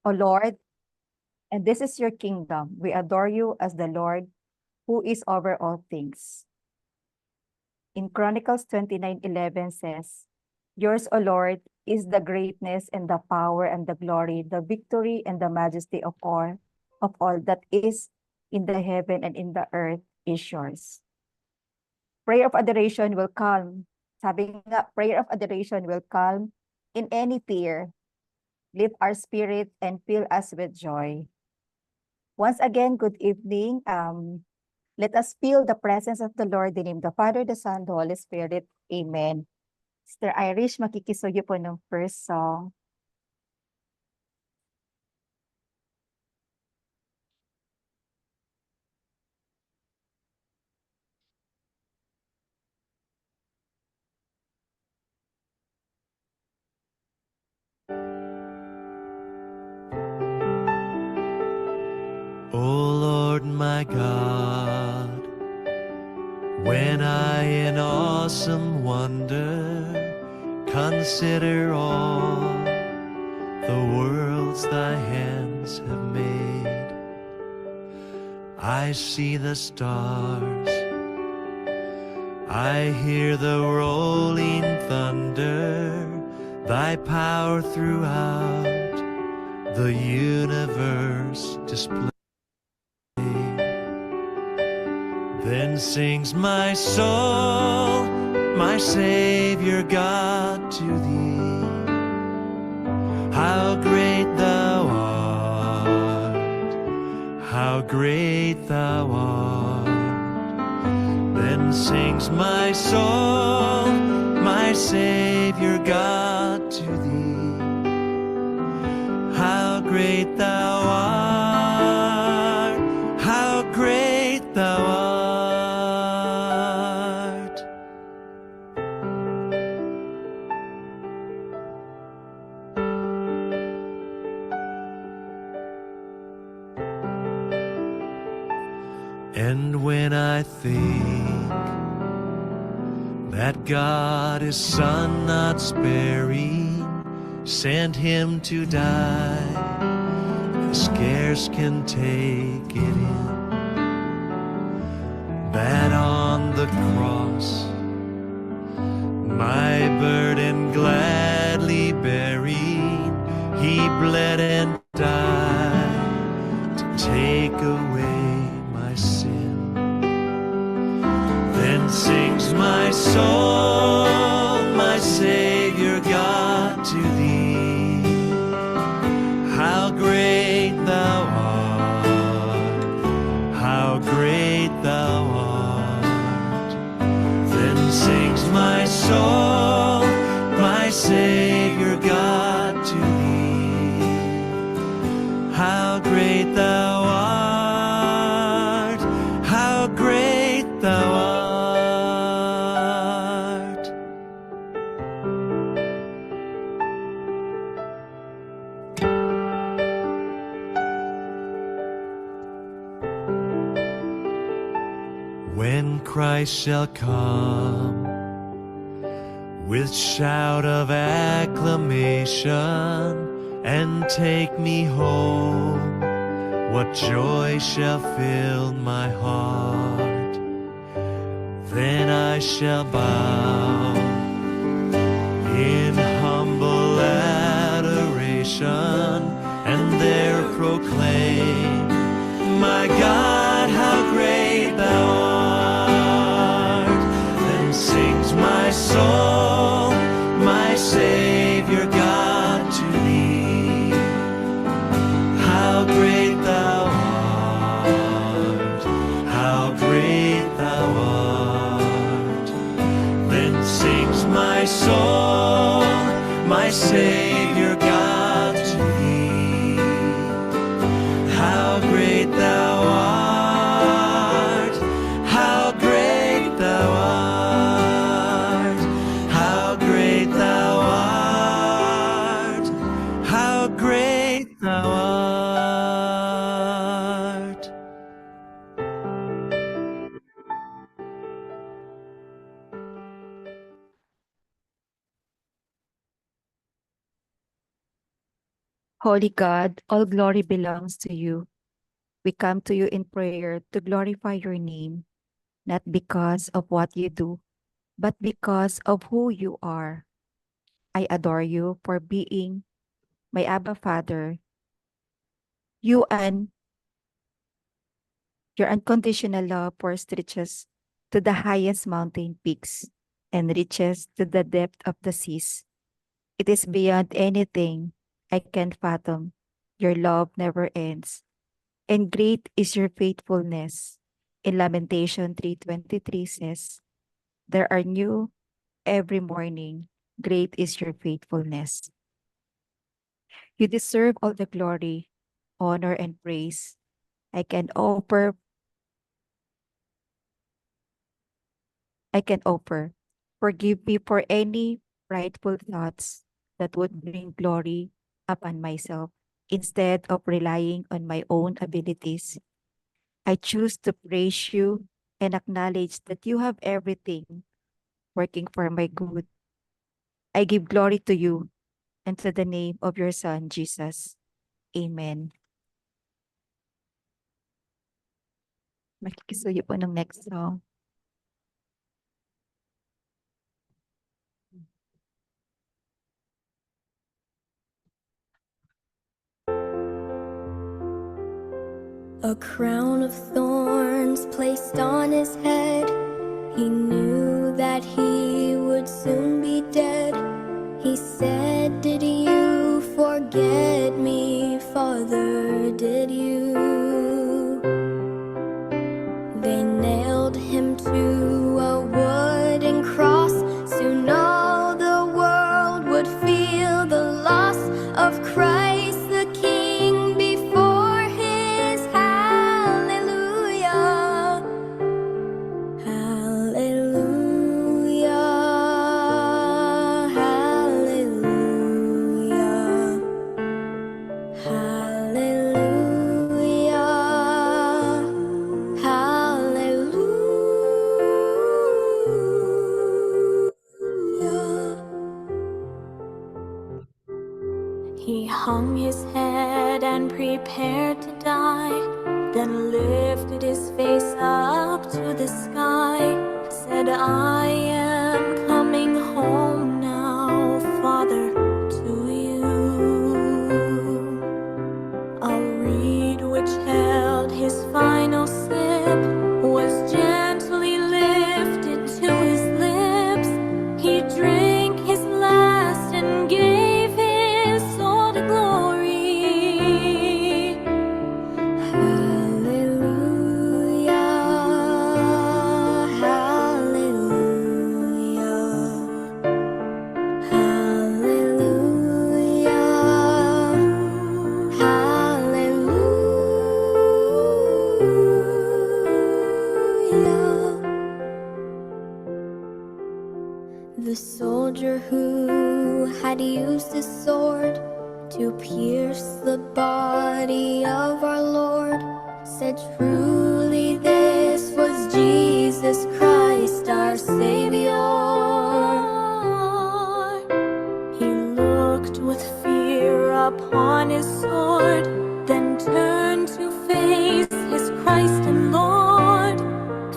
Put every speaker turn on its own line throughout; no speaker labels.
O Lord, and this is your kingdom. We adore you as the Lord who is over all things. In Chronicles 29:11 says, yours, O Lord, is the greatness and the power and the glory, the victory and the majesty of all that is in the heaven and in the earth is yours. Prayer of adoration will calm. Sabi nga, prayer of adoration will calm in any fear, lift our spirit, and fill us with joy. Once again, good evening. Let us feel the presence of the Lord, in the name of the Father, the Son, the Holy Spirit. Amen. Sister Irish, makikisuyo po ng first song.
O Lord my God, when I in awesome wonder consider all the worlds thy hands have made, I see the stars, I hear the rolling thunder, thy power throughout the universe display. Then sings my soul, my Savior God, to thee. How great thou art, how great thou art. Then sings my soul, my Savior God, to thee. How great thou art, how great thou art. And when I think that God His Son not sparing sent Him to die, I scarce can take it in, that on the cross my burden gladly bearing, He bled and died to take away my sin. Then sings my soul, my Savior God, to thee. How great thou art, how great thou art. Then sings my soul, my Savior God, to thee. How great thou art, how great thou art. When Christ shall come with shout of acclamation and take me home, what joy shall fill my heart. Then I shall bow in humble adoration and there proclaim, my God, how great thou art. Then sings my soul, my Savior God, to thee. How great thou art, how great thou art. Then sings my soul, my Savior God, to thee. How great thou art, how great thou art, how great thou art, how great thou art.
Holy God, all glory belongs to you. We come to you in prayer to glorify your name, not because of what you do, but because of who you are. I adore you for being my Abba Father. You and your unconditional love for stretches to the highest mountain peaks and reaches to the depth of the seas. It is beyond anything I can fathom. Your love never ends, and great is your faithfulness. In Lamentation 3:23 says, there are new every morning. Great is your faithfulness. You deserve all the glory, honor, and praise I can offer. I can offer. Forgive me for any prideful thoughts that would bring glory upon myself. Instead of relying on my own abilities, I choose to praise you and acknowledge that you have everything working for my good. I give glory to you and to the name of your Son, Jesus. Amen. Makikisuyo po ng next song.
A crown of thorns placed on his head. He knew that he would soon be dead. He said, did you forget me, Father, did you? They nailed him to a wooden cross. Soon all the world would feel the loss of Christ the King before his hallelujah. Hallelujah, hallelujah, hallelujah, hallelujah. He hung his head and prepared to die, then lifted his face up to the sky, said, I am coming home now, Father, to you. A reed which held his final sip was gently lifted to his lips. He drank his last and gave his soul to glory. Hallelujah, hallelujah, hallelujah, hallelujah. The soldier who had used his sword to pierce the body of our Lord said, truly this was Jesus Christ, our Savior. He looked with fear upon his sword, then turned to face his Christ and Lord,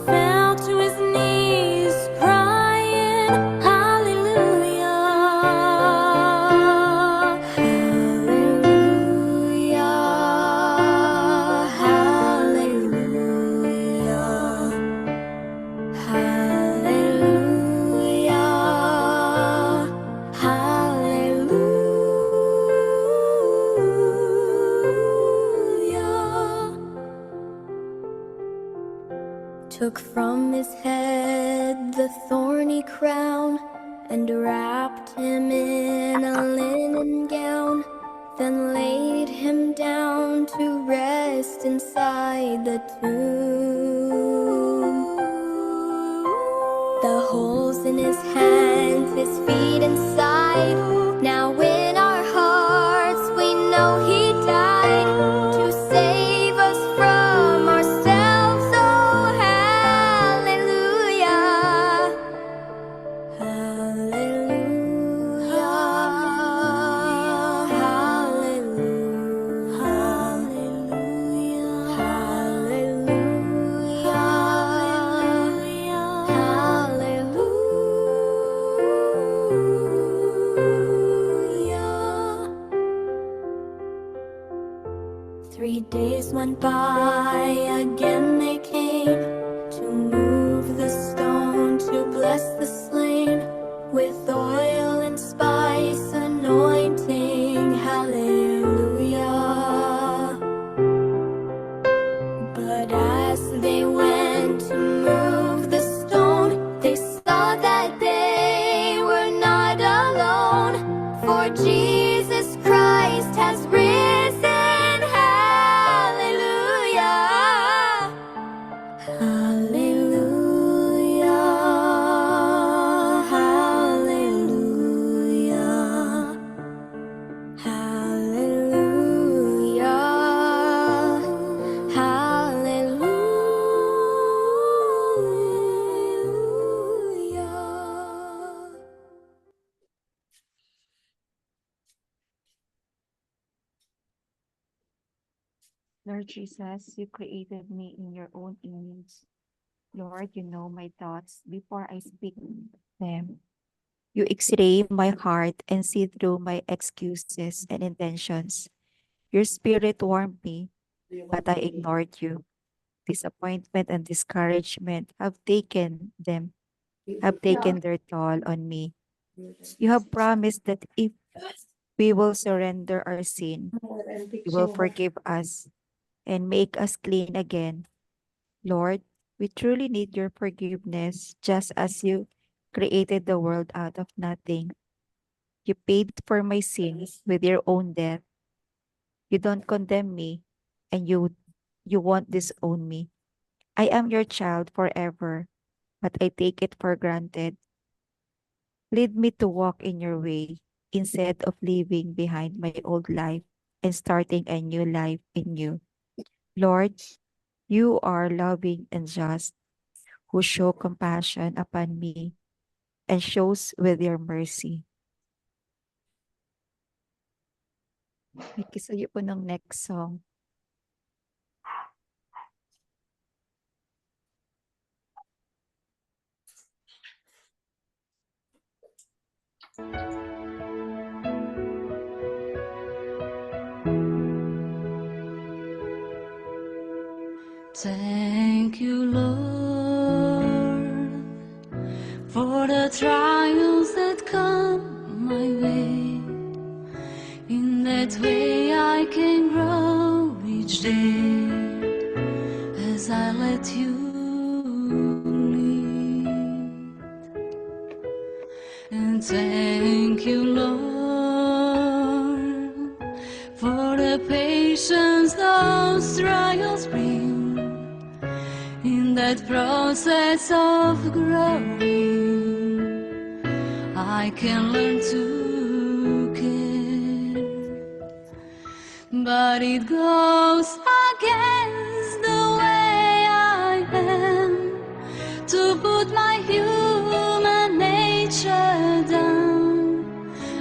fell to his knees, crying, hallelujah, hallelujah, hallelujah, hallelujah, hallelujah. Took from his head the thorny crown and wrapped him in a linen gown, then laid him down to rest inside the tomb. The holes in his hands, his feet and side, now in our hearts we know he died to save us from ourselves. Oh, hallelujah, hallelujah, hallelujah, 3 days went by, again they came to move the stone, to bless the slain with oil and spice, anointing, hallelujah. But as they went to move the stone, they saw that they were not alone, for Jesus Christ has risen, hallelujah. Hallelujah, hallelujah, hallelujah, hallelujah.
Lord Jesus, you created me in your own image. Lord, you know my thoughts before I speak them. You X-ray my heart and see through my excuses and intentions. Your spirit warmed me, but I ignored you. Disappointment and discouragement have taken their toll on me. You have promised that if we will surrender our sin, you will forgive us and make us clean again. Lord, we truly need your forgiveness, just as you created the world out of nothing. You paid for my sins with your own death. You don't condemn me, and you won't disown me. I am your child forever, but I take it for granted. Lead me to walk in your way instead of leaving behind my old life and starting a new life in you. Lord, you are loving and just, who show compassion upon me and shows with your mercy. Nakisayo po ng next song.
Thank you, Lord, for the trials that come my way. In that way I can grow each day as I let you lead. And thank you, Lord, for the patience those trials bring. In that process of growing, I can learn to care. But it goes against the way I am to put my human nature down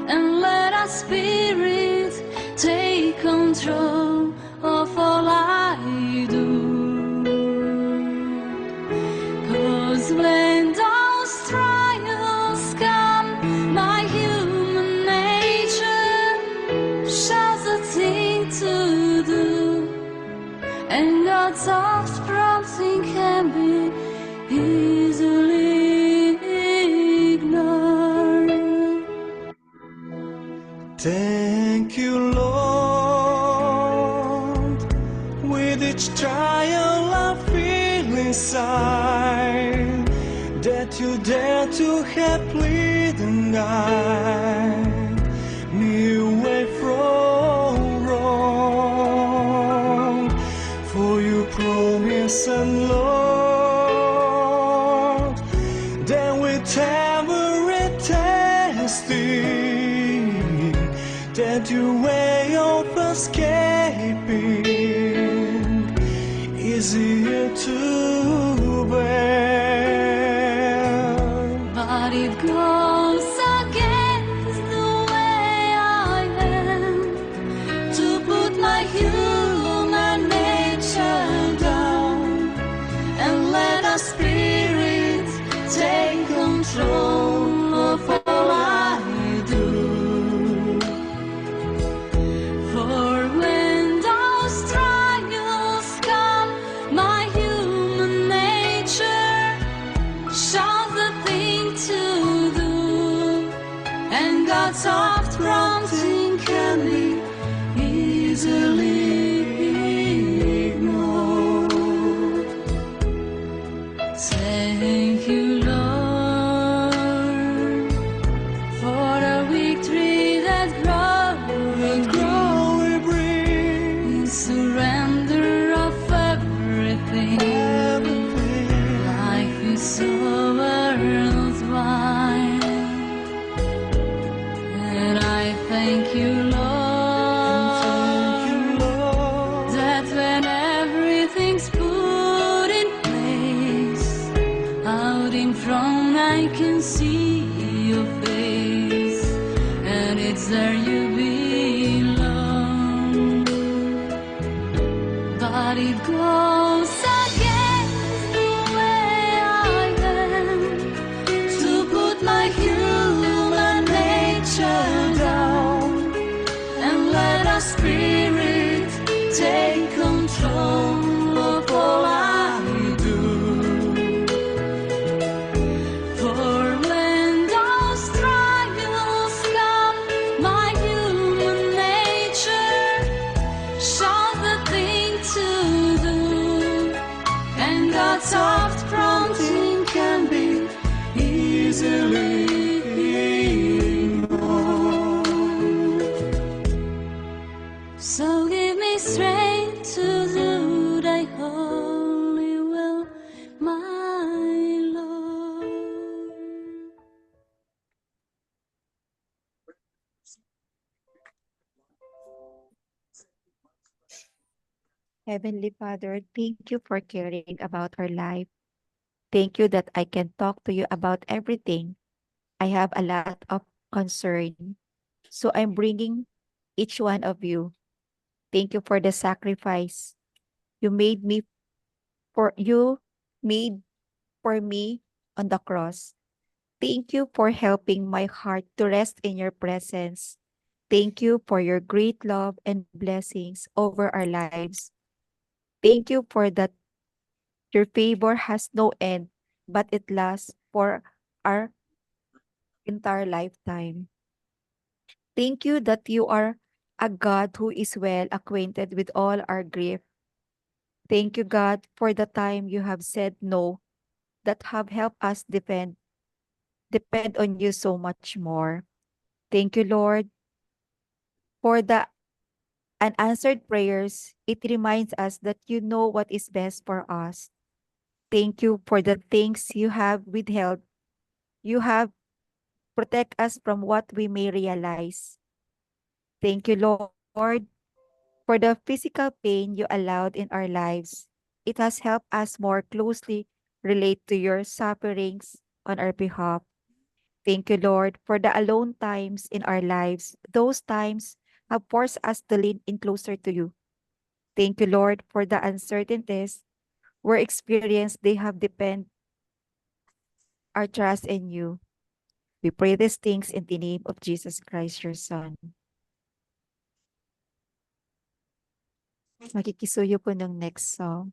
and let our spirit take control of all I do. When those trials come, my human nature shows a thing to do, and God's soft prompting can be easily ignored.
Thank you, Lord. With each trial I feel inside, that you dare to help lead and guide me away from wrong. For you promise, and Lord, that with every testing, that your way of escaping easier to bear.
But it goes against the way I am to put my human nature down and let our spirit take control of all I do. For when those trials but it goes against the way I am to put my human nature down and let our spirit take control of all I do. For when those struggles come, my human nature shows the thing to do, and God's soft prompting can be easily ignored. So give me strength to do thy holy will, my Lord.
Heavenly Father, thank you for caring about our life. Thank you that I can talk to you about everything. I have a lot of concern. So I'm bringing each one of you. Thank you for the sacrifice you made for me on the cross. Thank you for helping my heart to rest in your presence. Thank you for your great love and blessings over our lives. Thank you for that your favor has no end, but it lasts for our entire lifetime. Thank you that you are a God who is well acquainted with all our grief. Thank you, God, for the time you have said no, that have helped us depend on you so much more. Thank you, Lord, for the unanswered prayers. It reminds us that you know what is best for us. Thank you for the things you have withheld. You have protect us from what we may realize. Thank you, Lord, for the physical pain you allowed in our lives. It has helped us more closely relate to your sufferings on our behalf. Thank you, Lord, for the alone times in our lives. Those times have forced us to lean in closer to you. Thank you, Lord, for the uncertainties we're experienced. They have depend our trust in you. We pray these things in the name of Jesus Christ, your Son. Makikisuyo po ng next song.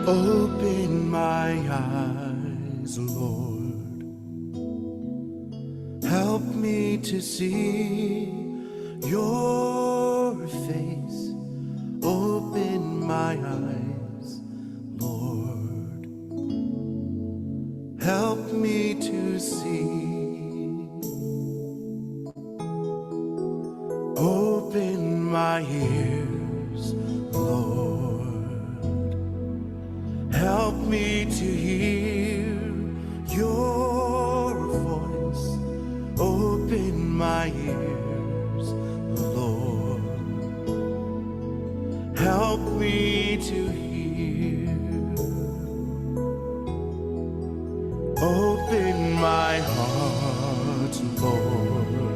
Open my eyes, Lord. Help me to see your face. Open my eyes, Lord. Help me to see. Open my ears, Lord. Help me to hear your voice. Open my ears, Lord. Help me to hear. Open my heart, Lord.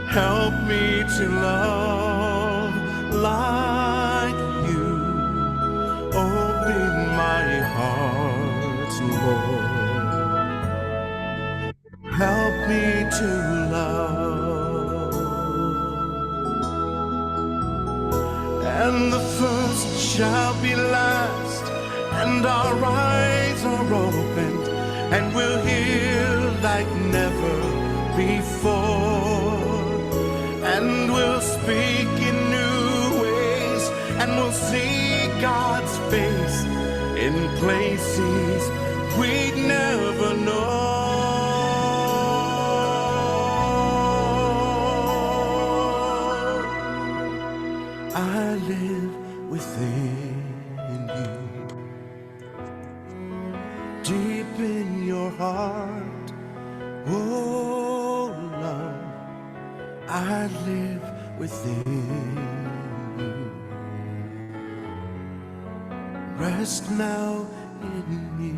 Help me to love like you. Open my heart, Lord. Help me to love. And the first shall be last, and our eyes are opened, and we'll hear like never before. And we'll speak in new ways, and we'll see God's face in places we'd never know. I live within you, deep in your heart, oh love. I live within you. Rest now in me.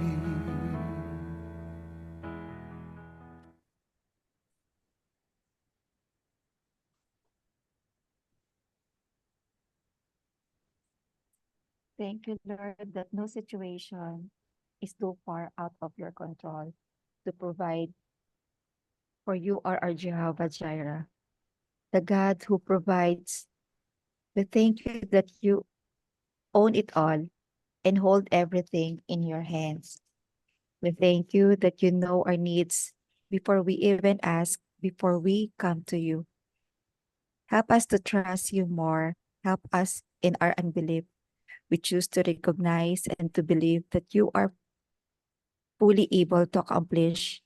Thank you, Lord, that no situation is too far out of your control to provide, for you are our Jehovah Jireh, the God who provides. We thank you that you own it all and hold everything in your hands. We thank you that you know our needs before we even ask, before we come to you. Help us to trust you more. Help us in our unbelief. We choose to recognize and to believe that you are fully able to accomplish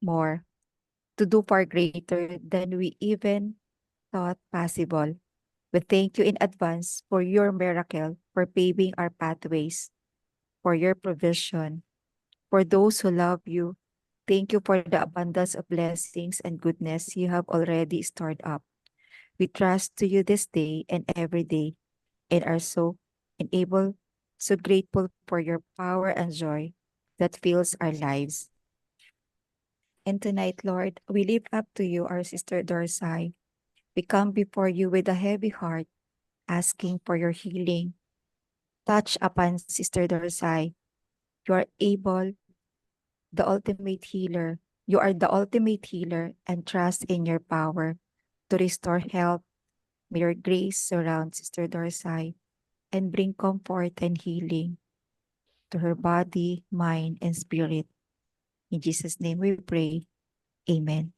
more, to do far greater than we even thought possible. We thank you in advance for your miracle, for paving our pathways, for your provision, for those who love you. Thank you for the abundance of blessings and goodness you have already stored up. We trust to you this day and every day and are so enabled, so grateful for your power and joy that fills our lives. And tonight, Lord, we lift up to you our sister Dorsai. We come before you with a heavy heart, asking for your healing. Touch upon Sister Dorsai. You are able, the ultimate healer. You are the ultimate healer and trust in your power to restore health. May your grace surround Sister Dorsai and bring comfort and healing to her body, mind, and spirit. In Jesus' name we pray. Amen.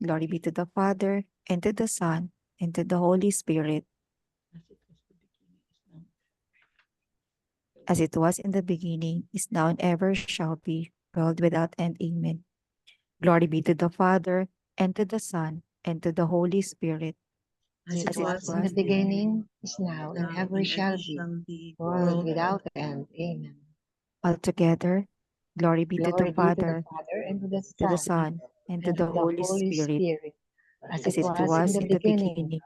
Glory be to the Father, and to the Son, and to the Holy Spirit, as it was in the beginning, is now, and ever shall be, world without end. Amen. Glory be to the Father, and to the Son, and to the Holy Spirit,
As
as
it
it
was
was
in the
in the
beginning, is now, and
now
ever
and
shall
ever
be,
shall be,
world without end. Amen.
altogether. Glory be to the
Glory be to the
Father,
Father, and to the
to the
Son,
Son, and to
and to
the
the
Holy
Holy
Spirit,
Spirit, as
as
it
it
was in
was
the
in the
beginning,
beginning,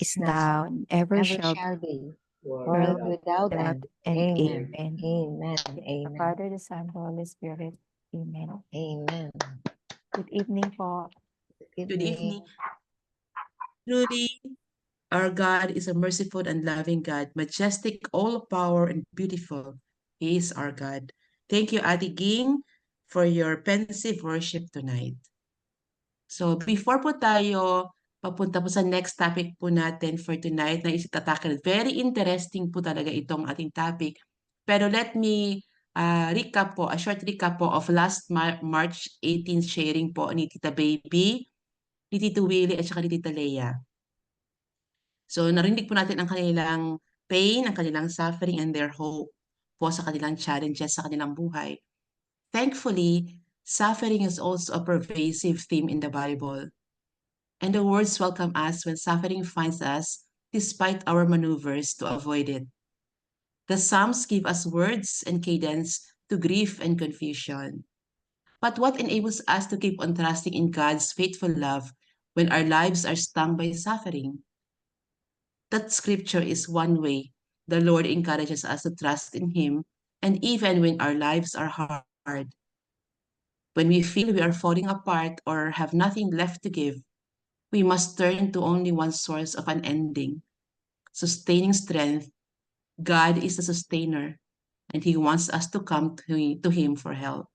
is
is
now,
now, and ever
ever
shall be,
shall be,
world
world without
without
end.
end.
Amen.
Amen.
Amen.
The
Amen.
Father, the Son, the Holy Spirit. Amen.
Amen.
Good evening po.
Good
Good
evening.
evening. Truly, our God is a merciful and loving God, majestic, all power, and beautiful. He is our God. Thank you, Ate Ging, for your pensive worship tonight. So before po tayo papunta po sa next topic po natin for tonight na isitatakil, very interesting po talaga itong ating topic. Pero let me recap po, a short recap po of last March 18th sharing po ni Tita Baby, ni Tito Willie at saka ni Tita Leia. So narinig po natin ang kanilang pain, ang kanilang suffering, and their hope po sa kanilang challenges sa kanilang buhay. Thankfully, suffering is also a pervasive theme in the Bible. And the words welcome us when suffering finds us despite our maneuvers to avoid it. The Psalms give us words and cadence to grief and confusion. But what enables us to keep on trusting in God's faithful love when our lives are stung by suffering? That scripture is one way the Lord encourages us to trust in Him, and even when our lives are hard, when we feel we are falling apart or have nothing left to give, we must turn to only one source of unending, sustaining strength. God is the sustainer, and He wants us to come to Him for help.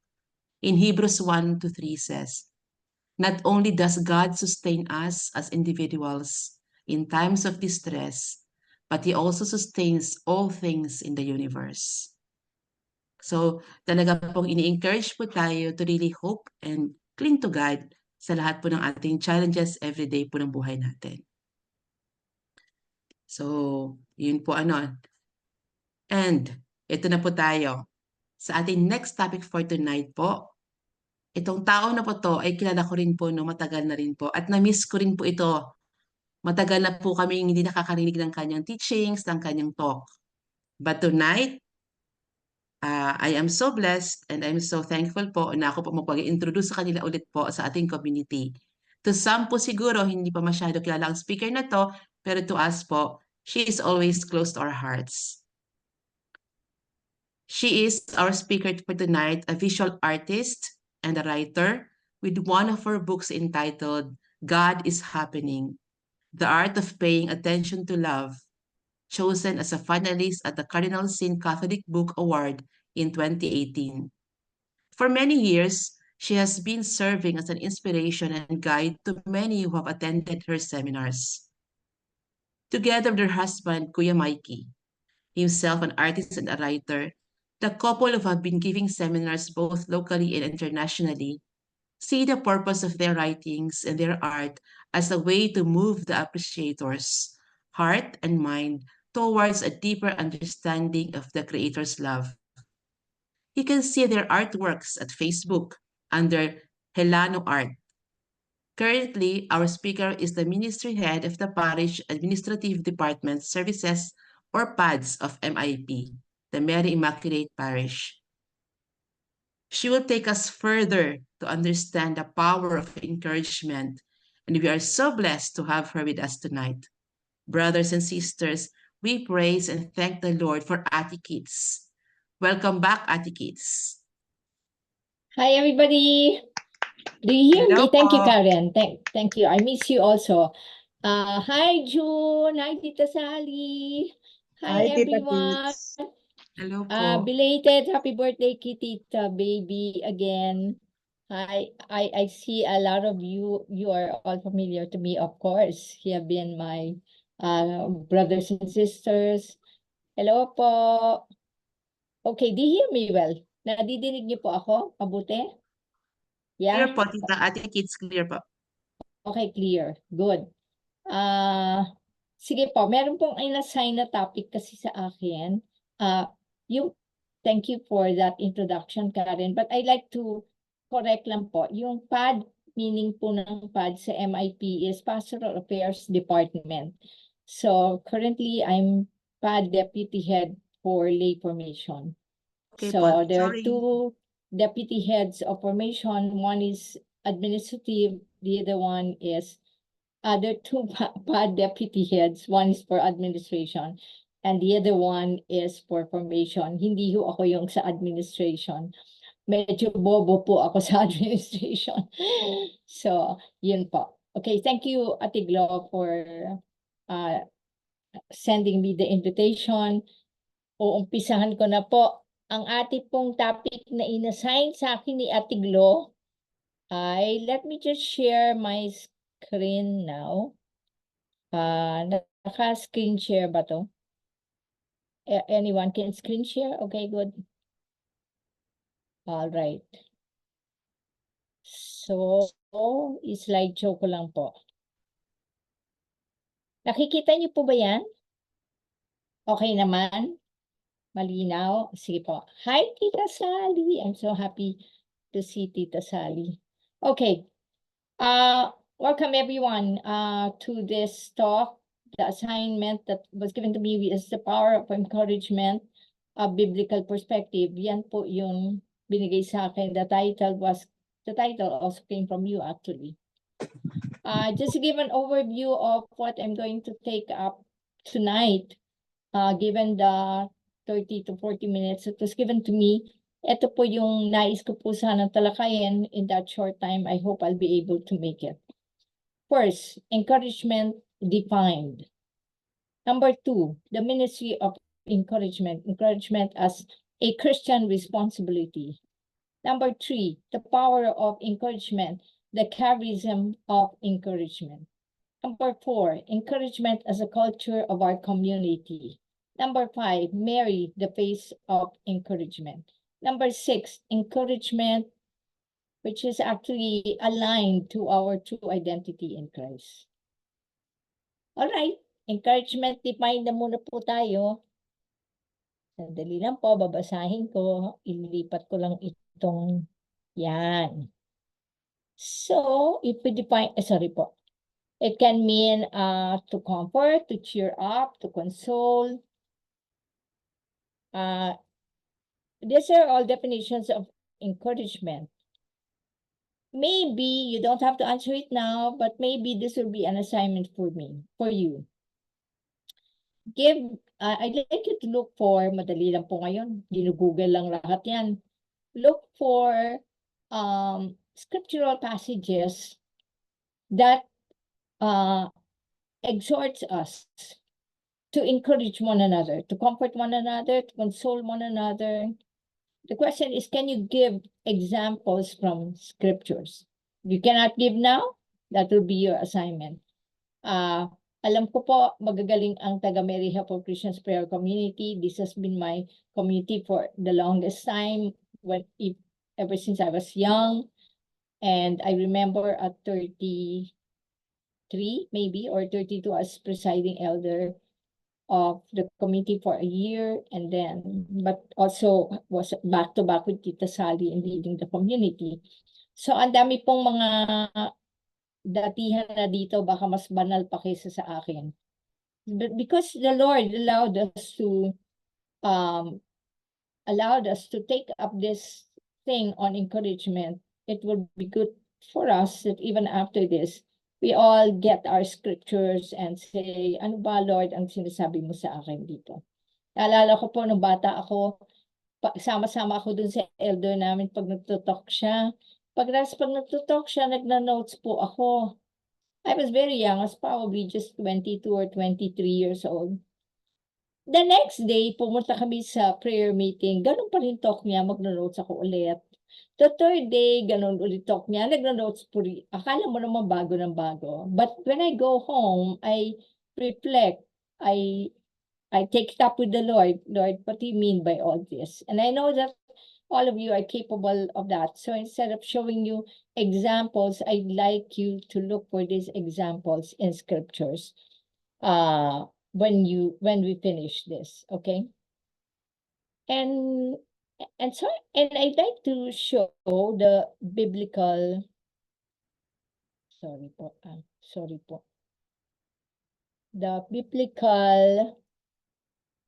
In Hebrews 1 to 3 says, not only does God sustain us as individuals in times of distress, but He also sustains all things in the universe. So talaga pong ini-encourage po tayo to really hope and cling to God sa lahat po ng ating challenges everyday po ng buhay natin. So, yun po ano. And ito na po tayo. Sa ating next topic for tonight po, itong tao na po to ay kilala ko rin po no, matagal na rin po. At na-miss ko rin po ito. Matagal na po kami hindi nakakarinig ng kanyang teachings, ng kanyang talk. But tonight, I am so blessed and I'm so thankful po na ako po magpag-introduce sa kanila ulit po sa ating community. To some po siguro, hindi pa masyado kilala ang speaker na to, pero to us po, she is always close to our hearts. She is our speaker for tonight, a visual artist and a writer with one of her books entitled God is Happening, The Art of Paying Attention to Love. chosen as a finalist at the Cardinal Sin Catholic Book Award in 2018. For many years, she has been serving as an inspiration and guide to many who have attended her seminars. Together with her husband, Kuya Mikey, himself an artist and a writer, the couple who have been giving seminars both locally and internationally see the purpose of their writings and their art as a way to move the appreciator's heart and mind towards a deeper understanding of the Creator's love. You can see their artworks at Facebook under Helano Art. Currently, our speaker is the ministry head of the Parish Administrative Department Services or PADS of MIP, the Mary Immaculate Parish. She will take us further to understand the power of encouragement, and we are so blessed to have her with us tonight. Brothers and sisters, we praise and thank the Lord for Ati Kids. Welcome back, Ati Kids.
Hi, everybody. Do you hear
Hello
me? Thank you,
po.
Karen. Thank you. I miss you also. Hi, June. Hi, Tita Sally. Hi, everyone.
Hello po.
Belated happy birthday, Tita baby again. I see a lot of you. You are all familiar to me, of course. You have been my brothers and sisters. Hello po. Okay, do you hear me well? Nadidinig niyo po ako? Mabuti?
Clear
Yeah?
po, Tita. Ati Kids, clear po.
Okay, clear. Good. Sige po, meron pong in-assign na topic kasi sa akin. Thank you for that introduction, Karen. But I'd like to correct lang po. Yung PAD, meaning po ng PAD sa MIP is Pastoral Affairs Department. So currently, I'm PAD Deputy Head for Lay Formation.
Okay
So
po.
there are
Sorry.
two deputy heads of formation. One is administrative, the other one is other two PAD deputy heads. One is for administration and the other one is for formation. Hindi ho ako yung sa administration. Medyo bobo po ako sa administration. So, yun po. Okay, thank you, Ate Glo, for sending me the invitation. Uumpisahan ko na po. Ang ating pong topic na inassign sa akin ni Ate Glo ay, let me just share my screen now. Naka-screen share ba to? Anyone can screen share? Okay, good. All right. So, slideshow ko lang po. Nakikita niyo po ba yan? Okay naman? Malinaw? Sige po. Hi, Tita Sally. I'm so happy to see Tita Sally. Okay. Welcome everyone to this talk. The assignment that was given to me is the power of encouragement, a biblical perspective. Yan po yung binigay sa akin. The title also came from you actually. Just to give an overview of what I'm going to take up tonight, given the 30 to 40 minutes that was given to me, ito po yung nais ko po sana talakayin in that short time. I hope I'll be able to make it. First, encouragement defined. Number 2, the ministry of encouragement. Encouragement as a Christian responsibility. Number 3, the power of encouragement, the charism of encouragement. Number 4, encouragement as a culture of our community. Number 5, Mary, the face of encouragement. Number 6, encouragement, which is actually aligned to our true identity in Christ. All right, encouragement defined na muna po tayo. Sandali lang po, babasahin ko. Ililipat ko lang itong yan. So, if we define, sorry po. It can mean to comfort, to cheer up, to console. These are all definitions of encouragement. Maybe you don't have to answer it now, but maybe this will be an assignment for you. I'd like you to look for, madali lang po ngayon, ginugoogle lang lahat yan. Look for scriptural passages that exhorts us to encourage one another, to comfort one another, to console one another. The question is, can you give examples from scriptures? If you cannot give now, that will be your assignment. Alam ko po, magagaling ang taga Mary Help of Christians Prayer Community. This has been my community for the longest time, ever since I was young. And I remember at 33, maybe, or 32, as presiding elder of the committee for a year, and then, but also was back to back with Tita Sally in leading the community. So, ang dami pong mga datihan na dito, baka mas banal pa kaysa sa akin. But because the Lord allowed us to take up this thing on encouragement, it will be good for us that even after this, we all get our scriptures and say, ano ba, Lord, ang sinasabi mo sa akin dito? Naalala ko po, nung bata ako, sama-sama ako dun sa elder namin pag nagtutalk siya. Pag nagtutalk siya, nagna-notes po ako. I was very young. I was probably just 22 or 23 years old. The next day, pumunta kami sa prayer meeting. Ganun pa rin talk niya, magna-notes ako ulit. The third day, ganun ulit talk niya, nagna-notes po rin. Akala mo naman bago ng bago. But when I go home, I reflect. I take it up with the Lord. Lord, what do you mean by all this? And I know that all of you are capable of that. So instead of showing you examples, I'd like you to look for these examples in scriptures when we finish this, okay? And I'd like to show the biblical, the biblical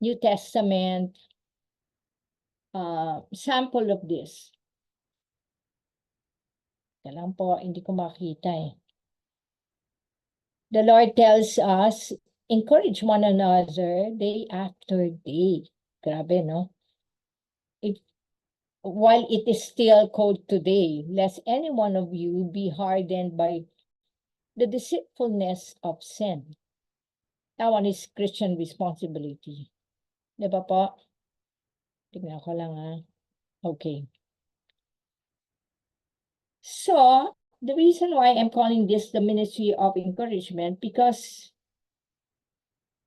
New Testament sample of this. Kailangan po, hindi ko makita eh. The Lord tells us, encourage one another day after day. Grabe, no? While it is still cold today, lest any one of you be hardened by the deceitfulness of sin. That one is Christian responsibility. Diba po? Tignan ko lang Okay. So, the reason why I'm calling this the ministry of encouragement, because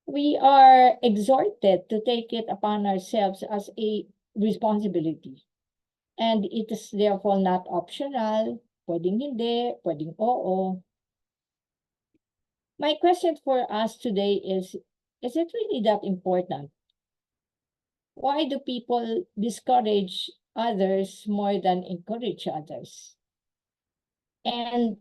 we are exhorted to take it upon ourselves as a responsibility. And it is therefore not optional. Pwedeng hindi, pwedeng oo. My question for us today is it really that important? Why do people discourage others more than encourage others? And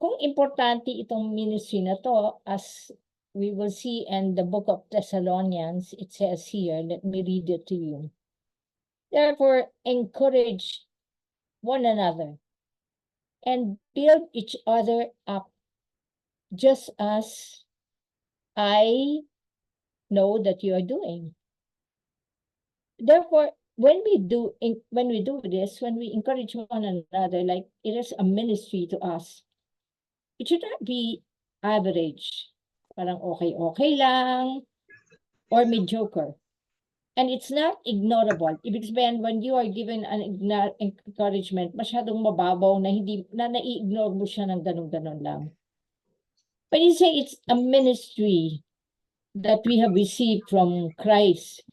kung importante itong ministry na to, as we will see in the book of Thessalonians, it says here, let me read it to you. Therefore, encourage one another and build each other up, just as I know that you are doing. Therefore, when we do this, when we encourage one another, like it is a ministry to us, it should not be average, parang okay lang, or mediocre. And it's not ignorable. Ibig sabihin, when you are given an encouragement, masyadong mababaw na nai-ignore mo siya ng ganun-ganun lang. When you say it's a ministry that we have received from Christ,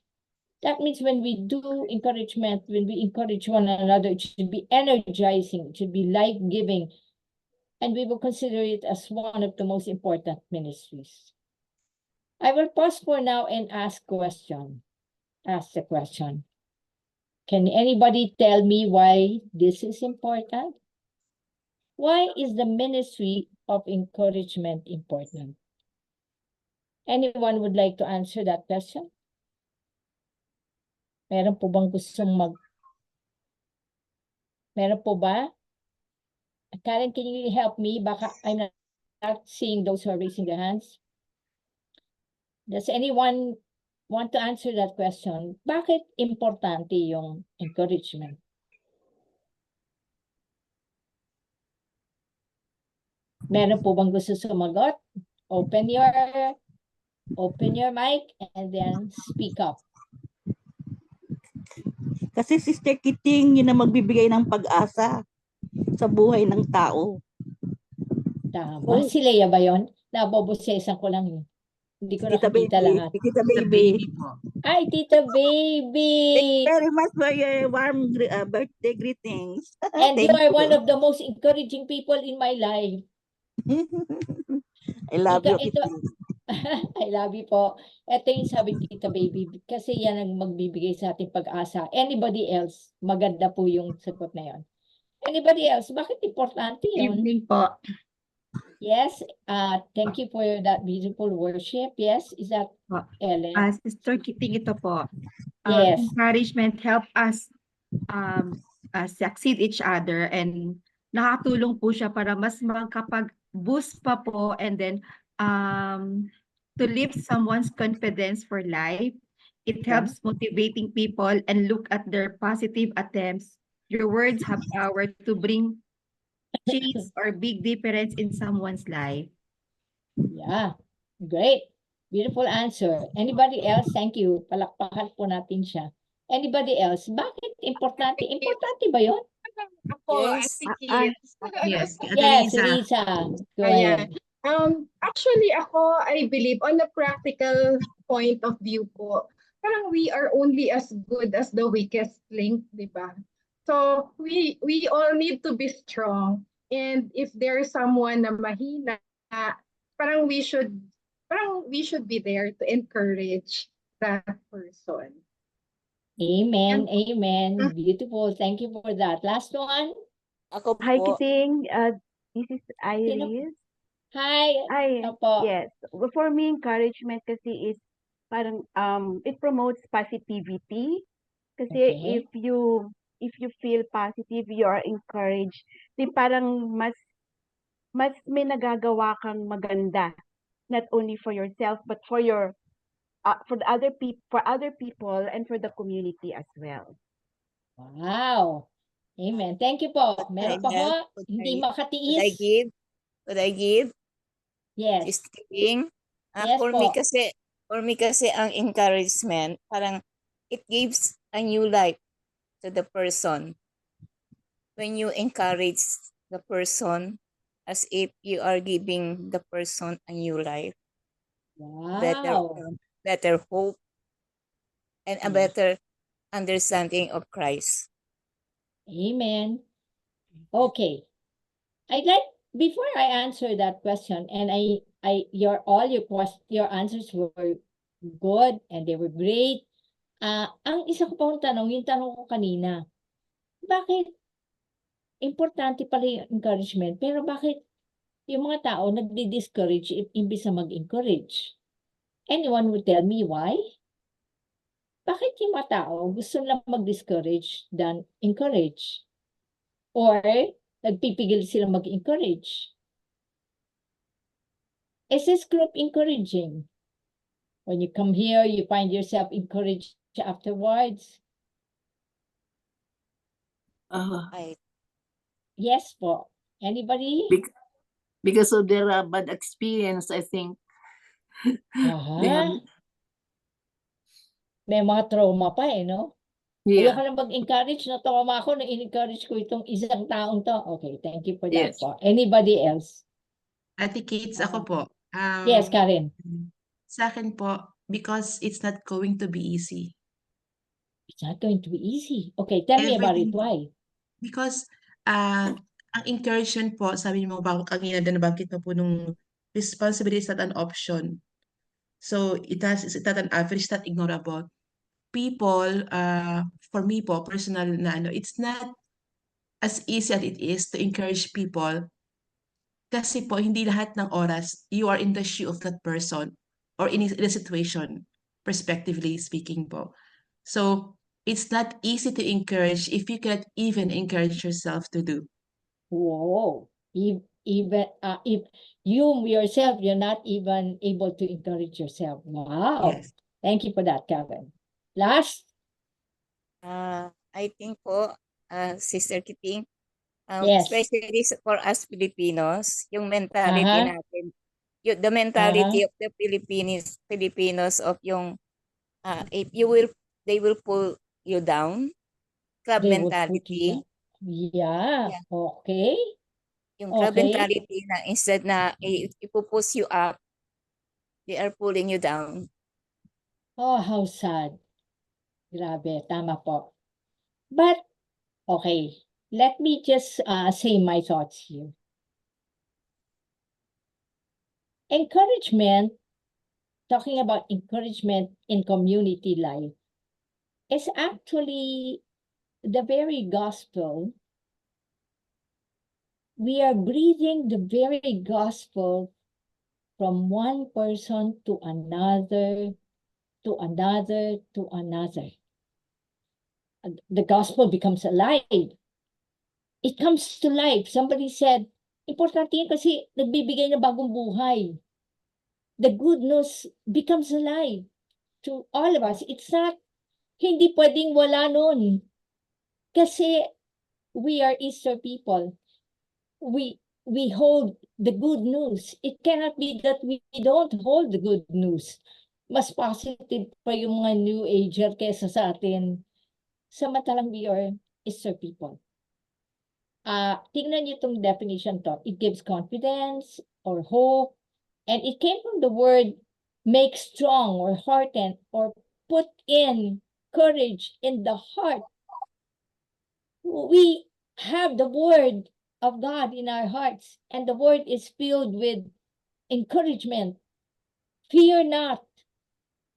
that means when we do encouragement, when we encourage one another, it should be energizing, it should be life-giving, and we will consider it as one of the most important ministries. I will pause for now and ask the question. Can anybody tell me why this is important? Why is the ministry of encouragement important? Anyone would like to answer that question? Meron po bang gustong Meron po ba? Karen, can you help me? Baka I'm not seeing those who are raising their hands. Does anyone want to answer that question? Bakit importante yung encouragement? Meron po bang gusto sumagot? Open your Open your mic and then speak up.
Kasi Sister Kiting, yun na magbibigay ng pag-asa sa buhay ng tao.
Tama.
Oh.
Si Leia ba yun? Nabobosesan ko lang yun. Hindi ko
Tita
nakikita
Baby,
lahat.
Tita
The
Baby.
baby po.
Ay, Tita
Thank
Baby!
you very much for your warm birthday greetings.
And you
Thank
are one of the most encouraging people in my life.
I love you,
Ito,
Kiting.
I love you po. Ito yung sabi ni Tita Baby, kasi yan ang magbibigay sa ating pag-asa. Anybody else, maganda po yung sagot na yon. Anybody else, bakit importante yun?
Evening po.
Yes, thank you for that beautiful worship. Yes, is that
Po.
Ellen?
Sister Kiting, ito po.
Yes.
Encouragement help us succeed each other, and nakatulong po siya para mas makapag-boost pa po, and then to lift someone's confidence for life. It helps motivating people and look at their positive attempts. Your words have power to bring change or big difference in someone's life.
Yeah, great. Beautiful answer. Anybody else? Thank you. Palakpakan po natin siya. Anybody else? Bakit importante? Importante ba yun?
Ako,
Yes.
Yes, Ate
Yes,
Lisa.
Lisa. Go
Ayan.
ahead.
Actually, ako, I believe on a practical point of view po, parang we are only as good as the weakest link, di ba? So, we all need to be strong. And if there is someone na mahina, parang we should be there to encourage that person.
Amen. Amen. Beautiful. Thank you for that. Last one.
Ako
Hi,
po.
Kiting. This is Iris.
Hi.
Ay,
Opo.
yes. For me, encouragement kasi is parang it promotes positivity. Kasi
Okay.
if you feel positive, you are encouraged. Di parang mas may nagagawa kang maganda, not only for yourself but for for the other people and for the community as well.
Wow. Amen. Thank you po. Meron pa po? Hindi makatiis?
Could I give?
Yes.
Sister Kiting?
Yes
For me kasi ang encouragement, parang it gives a new life to the person. When you encourage the person as if you are giving the person a new life,
Wow.
better hope, and a
Yes.
better understanding of Christ.
Amen. Okay. Before I answer that question, and your answers were good and they were great. Ang isa ko pang tanong, yung tanong ko kanina, bakit importante pala yung encouragement, pero bakit yung mga tao nagdi-discourage imbis na mag-encourage? Anyone would tell me why? Bakit yung mga tao gusto lang mag-discourage than encourage? Or nagpipigil sila mag-encourage? Is this group encouraging? When you come here, you find yourself encouraged afterwards? Yes po. Anybody?
Because of their bad experience, I think. They have,
May mga trauma pa no?
yeah.
Ayoko na mag-encourage, na-trauma ako na in-encourage ko itong isang taong to. Okay, thank you for that
Yes.
po. Anybody else?
Ate Kates, ako po.
Yes, Karen.
Sa akin po, because it's not going to be easy.
It's not going to be easy. Okay, tell me about it.
Everything-
Why?
Because ang encouragement po, sabi mo ba kanina din nabanggit mo po nung responsibility is not an option. So it's not an average, not ignorable. People, for me po, personal na it's not as easy as it is to encourage people. Kasi po, hindi lahat ng oras, you are in the shoe of that person or in a situation, perspectively speaking po. So, it's not easy to encourage if you cannot even encourage yourself to do.
Whoa. Even if you yourself, you're not even able to encourage yourself. Wow.
Yes.
Thank you for that, Karen. Last.
I think po, Sister Kiting,
Yes.
especially for us Filipinos, yung mentality
Aha.
natin The mentality of the Filipinos of yung if you will, they will pull you down. Club
They will put you
mentality.
down. Yeah,
Yeah.
okay.
Yung club
Okay.
mentality na instead na ipupush you up, they are pulling you down.
Oh, how sad. Grabe, tama po. But, okay, let me just say my thoughts here. Encouragement, talking about encouragement in community life, is actually the very gospel. We are breathing the very gospel from one person to another, to another, to another. The gospel becomes alive. It comes to life. Somebody said, importante yun kasi nagbibigay ng bagong buhay. The good news becomes alive to all of us. It's not, hindi pwedeng wala nun. Kasi we are Easter people. We hold the good news. It cannot be that we don't hold the good news. Mas positive pa yung mga New Ager kesa sa atin. Samantalang we are Easter people. Tingnan niyo itong definition to. It gives confidence or hope. And it came from the word make strong or hearten or put in courage in the heart. We have the word of God in our hearts, and the word is filled with encouragement. Fear not,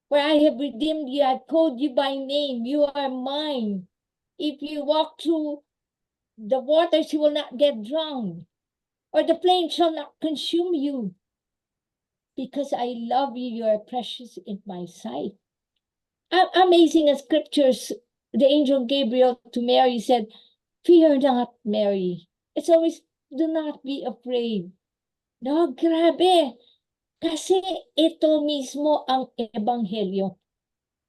for I have redeemed you, I have called you by name, you are mine. If you walk through the waters, you will not get drowned, or the flame shall not consume you. Because I love you, you are precious in my sight. Amazing as scriptures, the angel Gabriel to Mary said, fear not, Mary. It's always, do not be afraid. No, grabe. Kasi ito mismo ang ebanghelyo.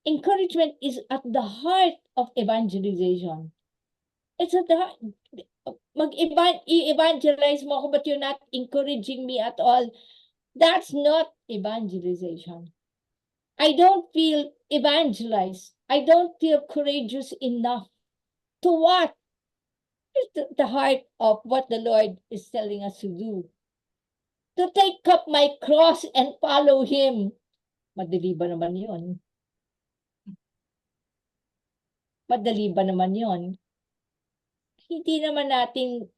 Encouragement is at the heart of evangelization. It's at the heart. I-evangelize mo ako, but you're not encouraging me at all. That's not evangelization. I don't feel evangelized. I don't feel courageous enough to what? It's the heart of what the Lord is telling us to do. To take up my cross and follow Him. Madali ba naman yun? Madali ba naman yun? Hindi naman natin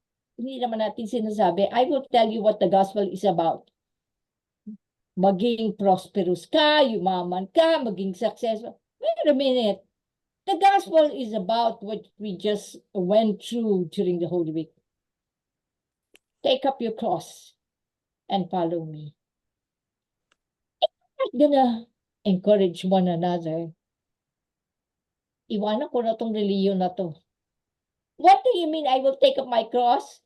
sinasabi, I will tell you what the gospel is about. Maging prosperous ka, yumaman ka, maging successful. Wait a minute. The gospel is about what we just went through during the Holy Week. Take up your cross and follow me. If we're not gonna encourage one another, iwanan ko na tong reliyon na to. What do you mean I will take up my cross?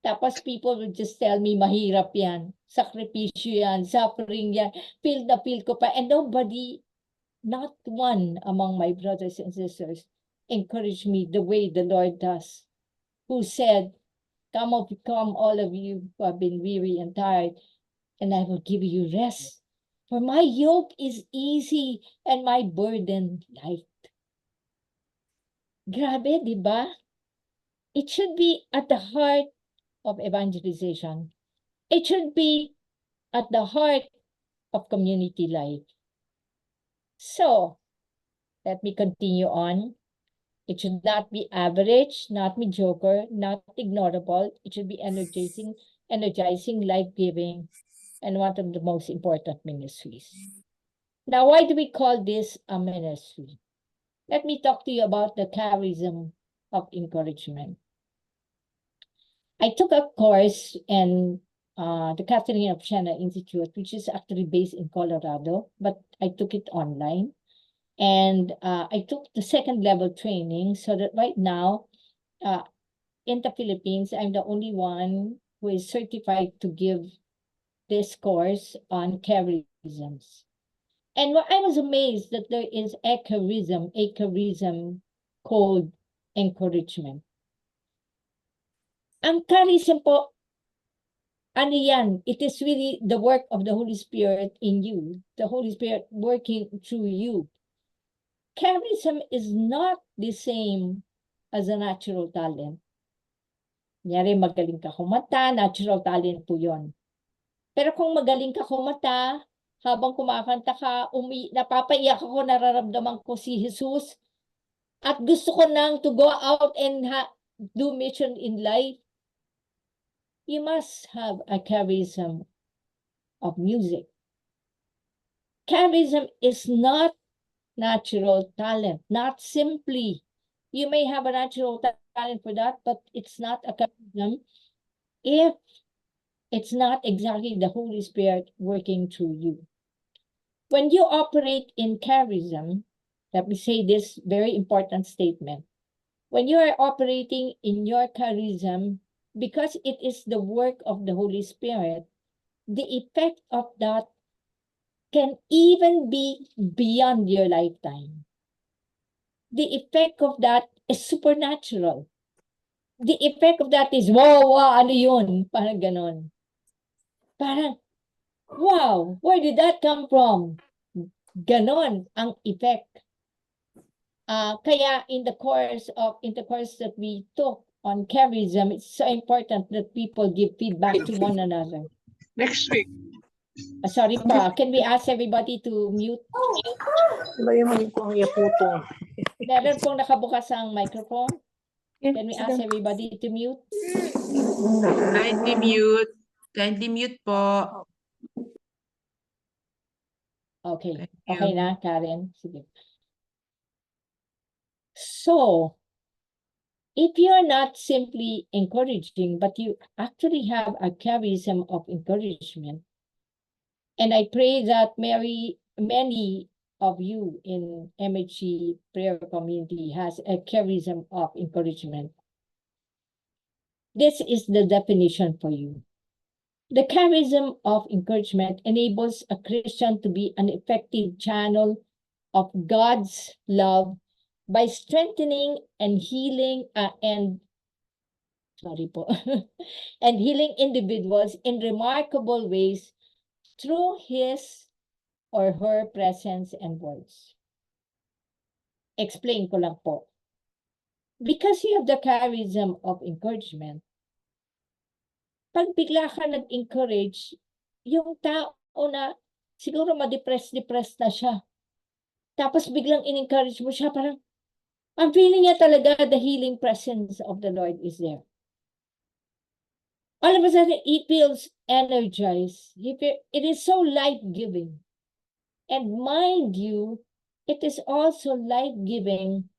Tapos people will just tell me, mahirap yan, sakripisyo yan, suffering yan, feel na feel ko pa. And nobody, not one among my brothers and sisters, encourage me the way the Lord does, who said, come all of you who have been weary and tired, and I will give you rest. For my yoke is easy and my burden light. Grabe, di ba? It should be at the heart of evangelization. It should be at the heart of community life. So, let me continue on. It should not be average, not mediocre, not ignorable. It should be energizing, life-giving, and one of the most important ministries. Now, why do we call this a ministry? Let me talk to you about the charism of encouragement. I took a course in the Catherine of Siena Institute, which is actually based in Colorado, but I took it online. And I took the second level training so that right now in the Philippines, I'm the only one who is certified to give this course on charisms. And I was amazed that there is a charism called encouragement. Ang charism po, ano yan, it is really the work of the Holy Spirit in you, the Holy Spirit working through you. Charism is not the same as a natural talent. Kunyari, magaling ka kumanta, natural talent po yun. Pero kung magaling ka kumanta, habang kumakanta ka, napapaiyak ako, nararamdaman ko si Jesus, at gusto ko nang to go out and do mission in life, you must have a charism of music. Charism is not natural talent, not simply. You may have a natural talent for that, but it's not a charism if it's not exactly the Holy Spirit working through you. When you operate in charism, let me say this very important statement. When you are operating in your charism, because it is the work of the Holy Spirit, the effect of that can even be beyond your lifetime. The effect of that is supernatural. The effect of that is, wow, ano yun? Parang ganon. Parang, wow, where did that come from? Ganon ang effect. Kaya in the course that we took on charism, it's so important that people give feedback to one another.
Next week.
Sorry pa, can we ask everybody to mute? Meron pong nakabukas ang microphone. Can we ask everybody to mute?
Kindly mute. Kindly mute po.
Okay.
Thank
Okay
you.
na, Karen? Sige. So, if you're not simply encouraging, but you actually have a charism of encouragement, and I pray that many of you in MHC prayer community has a charism of encouragement. This is the definition for you. The charism of encouragement enables a Christian to be an effective channel of God's love by strengthening and healing and healing individuals in remarkable ways through his or her presence and words. Explain ko lang po. Because you have the charism of encouragement, pag bigla ka nag-encourage, yung tao na siguro ma-depressed na siya. Tapos biglang in-encourage mo siya, parang ang feeling niya talaga the healing presence of the Lord is there. All of a sudden, he feels energized. It is so life-giving. And mind you, it is also life-giving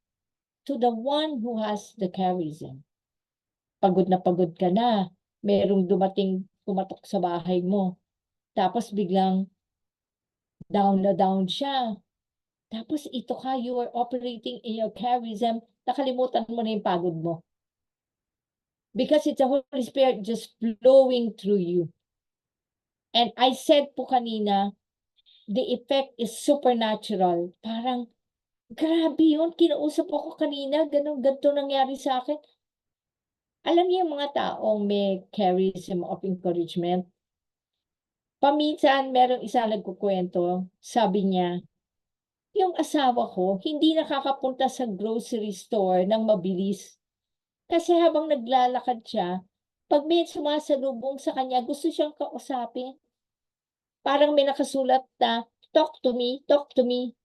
to the one who has the charism. Pagod na pagod ka na, merong pumatok sa bahay mo. Tapos biglang down na down siya. Tapos ito ka, you are operating in your charism, nakalimutan mo na yung pagod mo. Because it's the Holy Spirit just flowing through you. And I said po kanina, the effect is supernatural. Parang, grabe yun, kinausap ako kanina, ganito nangyari sa akin. Alam niyo yung mga taong may charism of encouragement? Paminsan, merong isa nagkukwento, sabi niya, yung asawa ko, hindi nakakapunta sa grocery store ng mabilis. Kasi habang naglalakad siya, pag may sumasalubong sa kanya, gusto siyang kausapin. Parang may nakasulat na, talk to me, talk to me.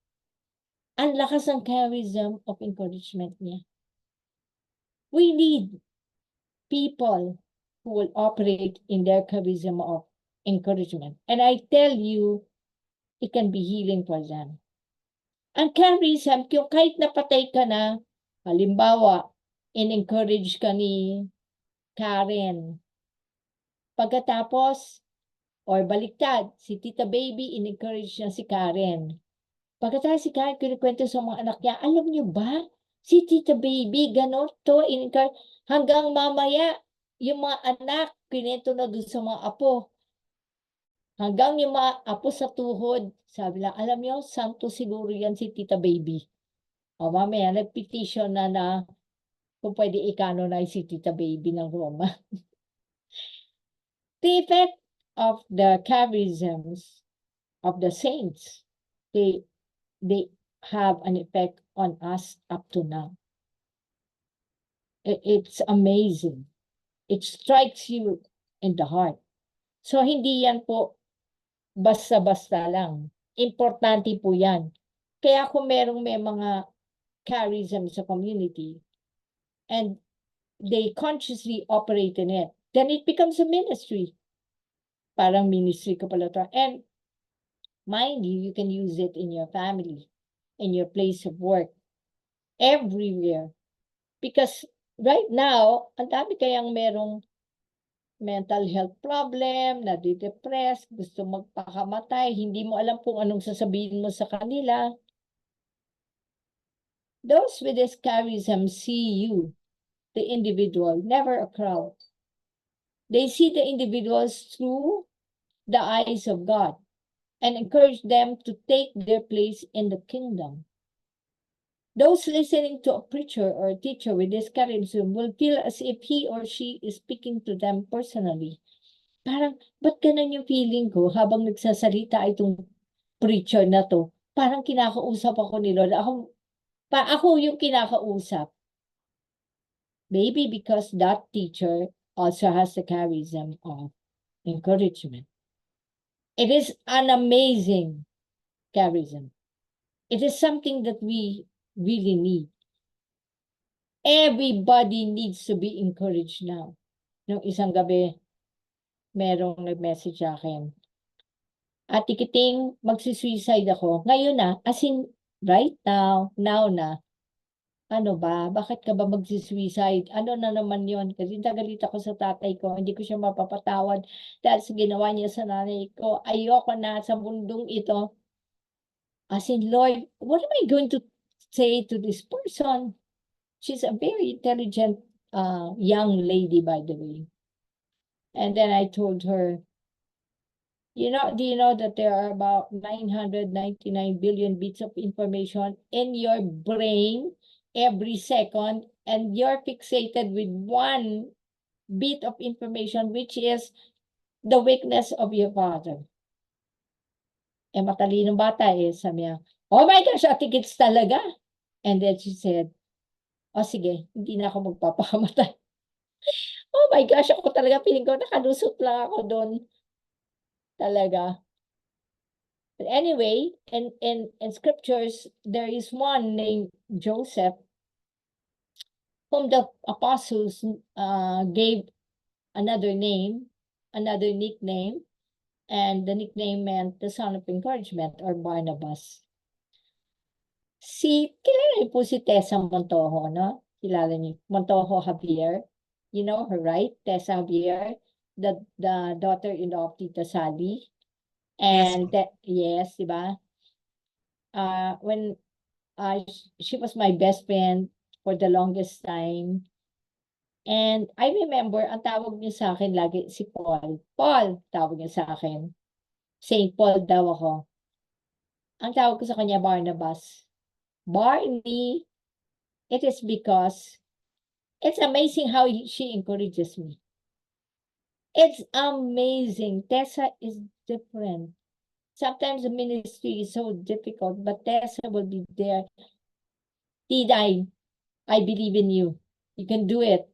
Ang lakas ng charism of encouragement niya. We need people who will operate in their charism of encouragement. And I tell you, it can be healing for them. Ang charism, yung kahit napatay ka na, halimbawa, in-encourage ka ni Karen. Pagkatapos, or baliktad, si Tita Baby, in-encourage niya si Karen. Pagkatapos si Karen, kinikwento sa mga anak niya, alam niyo ba, si Tita Baby, ganon to, in-encourage, hanggang mamaya, yung mga anak, kinento na doon sa mga apo. Hanggang yung mga apo sa tuhod, sabi lang, alam niyo, santo siguro yan si Tita Baby. O mamaya, nag-petition na kung pwede i-canonize si Tita Baby ng Roma. The effect of the charisms of the saints, they have an effect on us up to now. It's amazing. It strikes you in the heart. So hindi yan po basta-basta lang. Importante po yan. Kaya kung may mga charism sa community and they consciously operate in it, then it becomes a ministry. Parang ministry ka pala to. And mind you, you can use it in your family, in your place of work, everywhere. Because right now, ang dami kayang merong mental health problem, nadidepress, gusto magpakamatay, hindi mo alam kung anong sasabihin mo sa kanila. Those with this charism see you, the individual, never a crowd. They see the individuals through the eyes of God and encourage them to take their place in the kingdom. Those listening to a preacher or a teacher with this charism will feel as if he or she is speaking to them personally. Parang, ba't ganun yung feeling ko habang nagsasalita itong preacher na to? Parang kinakausap ako ni Lord. Ako yung kinakausap. Maybe because that teacher also has the charism of encouragement. It is an amazing charism. It is something that we really need. Everybody needs to be encouraged now. Nung isang gabi, merong nag-message sa akin. Ate Kiting, magsisuicide ako. Ngayon na, as in, right now na. Ano ba? Bakit ka ba magsisuicide? Ano na naman yon? Kasi nagalit ako sa tatay ko. Hindi ko siya mapapatawad dahil sa ginawa niya sa nanay ko. Ayoko na sa mundong ito. As in, Lord, what am I going to say to this person? She's a very intelligent young lady, by the way. And then I told her, do you know that there are about 999 billion bits of information in your brain every second, and you're fixated with one bit of information, which is the weakness of your father. Matalinong bata sabi niya, oh my gosh, Ate Kits talaga. And then she said, sige, hindi na ako magpapakamatay. Oh my gosh, ako talaga, piling ko, nakalusot lang ako doon. Talaga. But anyway, in scriptures, there is one named Joseph, whom the apostles gave another name, another nickname, and the nickname meant the son of encouragement, or Barnabas. Kilala niyo po si Tessa Montojo, no? Kilala niyo, Montojo Javier. You know her, right? Tessa Javier, the daughter-in-law of Tita Sally. And yes, diba? When she was my best friend for the longest time. And I remember, ang tawag niya sa akin lagi si Paul. Paul, tawag niya sa akin. Saint Paul daw ako. Ang tawag ko sa kanya, Barnabas. Barney, it is because it's amazing how she encourages me. It's amazing. Tessa is different. Sometimes the ministry is so difficult, but Tessa will be there. Tiday, I believe in you. You can do it.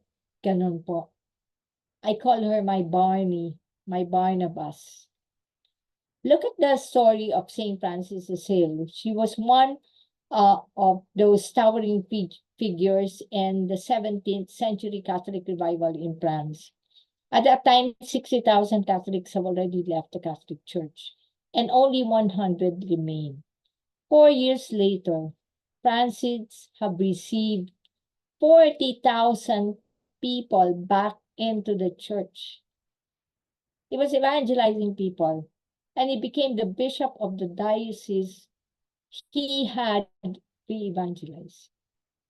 Ganun po. I call her my Barney, my Barnabas. Look at the story of St. Francis de Sales. She was one of those towering figures in the 17th century Catholic revival in France. At that time, 60,000 Catholics have already left the Catholic Church, and only 100 remain. 4 years later, Francis have received 40,000 people back into the church. He was evangelizing people, and he became the bishop of the diocese he had re-evangelized.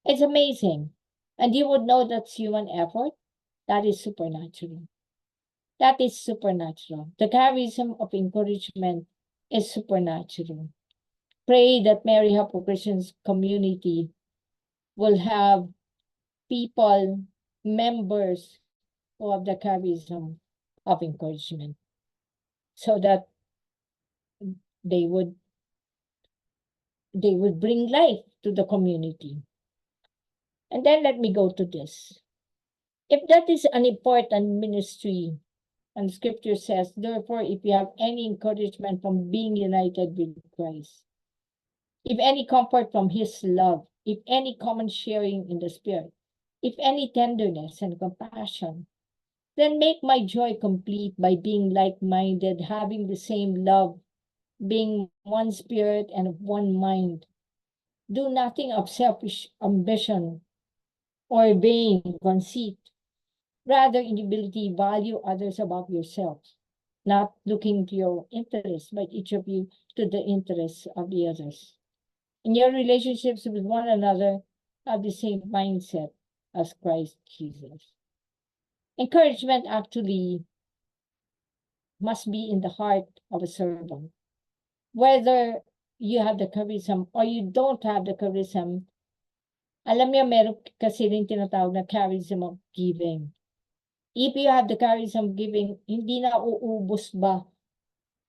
It's amazing. And you would know that's human effort. That is supernatural. That is supernatural. The charism of encouragement is supernatural. Pray that Mary Hapo Christians community will have people, members who have the charism of encouragement so that they would bring life to the community. And then let me go to this. If that is an important ministry, and scripture says, therefore, if you have any encouragement from being united with Christ, if any comfort from his love, if any common sharing in the Spirit, if any tenderness and compassion, then make my joy complete by being like-minded, having the same love, being one spirit and of one mind. Do nothing of selfish ambition or vain conceit. Rather, in humility, value others above yourselves, not looking to your interests, but each of you to the interests of the others. In your relationships with one another, have the same mindset as Christ Jesus. Encouragement actually must be in the heart of a servant. Whether you have the charism or you don't have the charism, alam niyo, meron kasi rin tinatawag na charism of giving. If you have the charism of giving, hindi na uubos ba?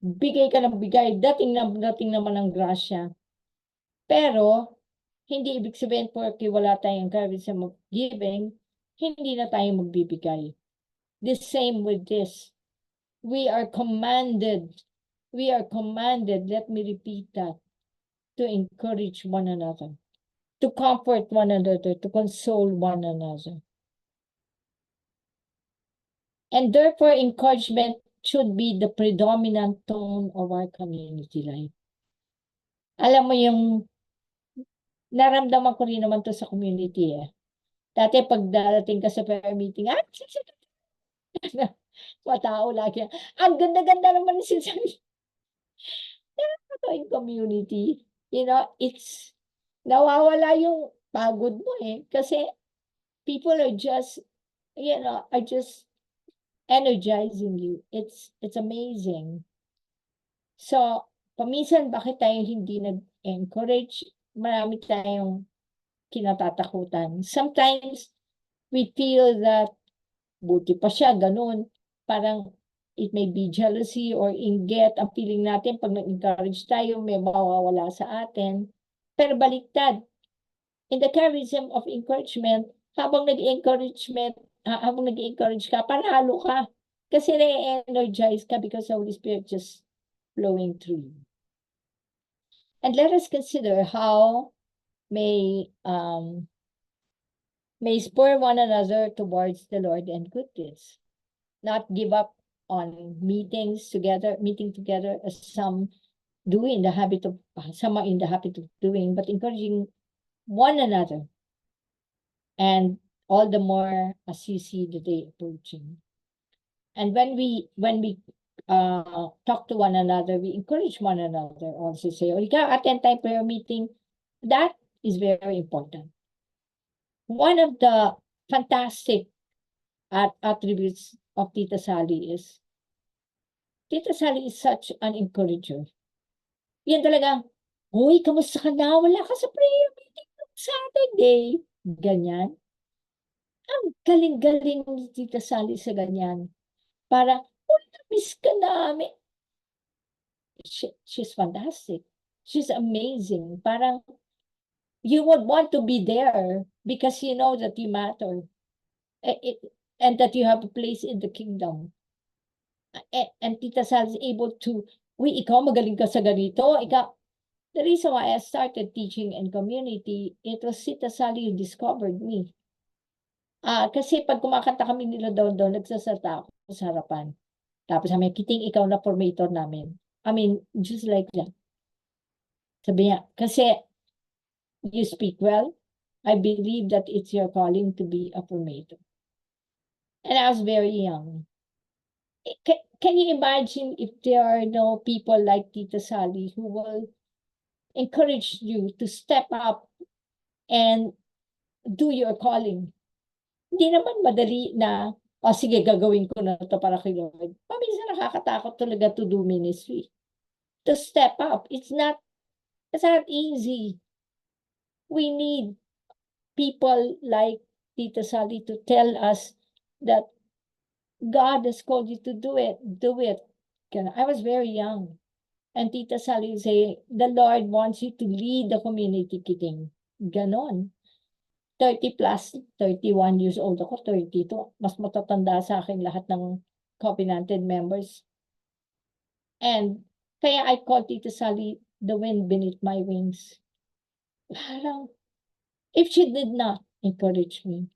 Bigay ka ng bigay, dating naman ang grasya. Pero, hindi ibig sabihin porque wala tayong charism of giving, hindi na tayo magbibigay. The same with this. We are commanded, let me repeat that, to encourage one another, to comfort one another, to console one another. And therefore, encouragement should be the predominant tone of our community life. Alam mo yung, naramdaman ko rin naman to sa community eh. Dati pag darating ka sa prayer meeting, matao lagi. Ang ganda-ganda naman sinasabi. Ito in community, you know, it's, nawawala yung pagod mo eh. Kasi people are just, you know, are just energizing you. It's amazing. So, paminsan bakit tayo hindi nag-encourage? Marami tayong kinatatakutan. Sometimes, we feel that buti pa siya, ganun. Parang it may be jealousy or inggit. Ang feeling natin pag nag-encourage tayo, may mawawala sa atin. Pero baliktad. In the charism of encouragement, habang nag-encourage ka, panalo ka. Kasi na-energize ka because the Holy Spirit just flowing through you. And let us consider how may spur one another towards the Lord and good deeds. Not give up on meeting together as some do in the habit of, some are in the habit of doing, but encouraging one another. And all the more as you see the day approaching. And when we talk to one another, we encourage one another also say, oh, ikaw attend tayo prayer meeting. That is very important. One of the fantastic attributes of Tita Sally is such an encourager. Yan talaga, uy, kamusta ka na? Wala ka sa prayer meeting Saturday. Ganyan. Ang galing-galing ni Tita Sally sa ganyan. Para, uy, na-miss ka namin. She's fantastic. She's amazing. Parang, you would want to be there because you know that you matter. And that you have a place in the kingdom. And Tita Sally is able to, uy, ikaw magaling ka sa ganito. The reason why I started teaching in community, it was Tita Sally who discovered me. Kasi pag kumakanta kami nila doon, nagsasalta ako sa harapan. Tapos sabi niya, Kiting, ikaw na formator namin. I mean, just like that. Sabi niya, kasi you speak well. I believe that it's your calling to be a formator. And I was very young. Can you imagine if there are no people like Tita Sally who will encourage you to step up and do your calling? Hindi naman madali na, sige, gagawin ko na ito para kay Lord. Paminsan nakakatakot talaga to do ministry. To step up. It's not easy. We need people like Tita Sally to tell us that God has called you to do it. Do it. I was very young. And Tita Sally would say, the Lord wants you to lead the community kidding. Ganon. 30 plus, 31 years old ako, 32. Mas matatanda sa akin lahat ng Covenanted members. And kaya I call Tita Sally the wind beneath my wings. Parang, if she did not encourage me,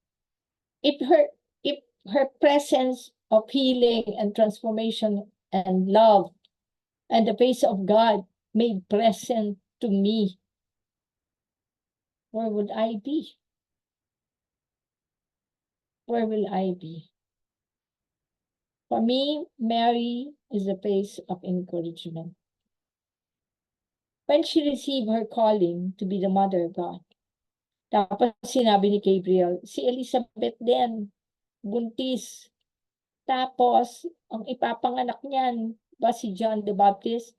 if her presence of healing and transformation and love and the face of God made present to me, where would I be? Where will I be? For me, Mary is a place of encouragement. When she received her calling to be the mother of God, tapos sinabi ni Gabriel, si Elizabeth din, buntis. Tapos, ang ipapanganak niyan ba si John the Baptist?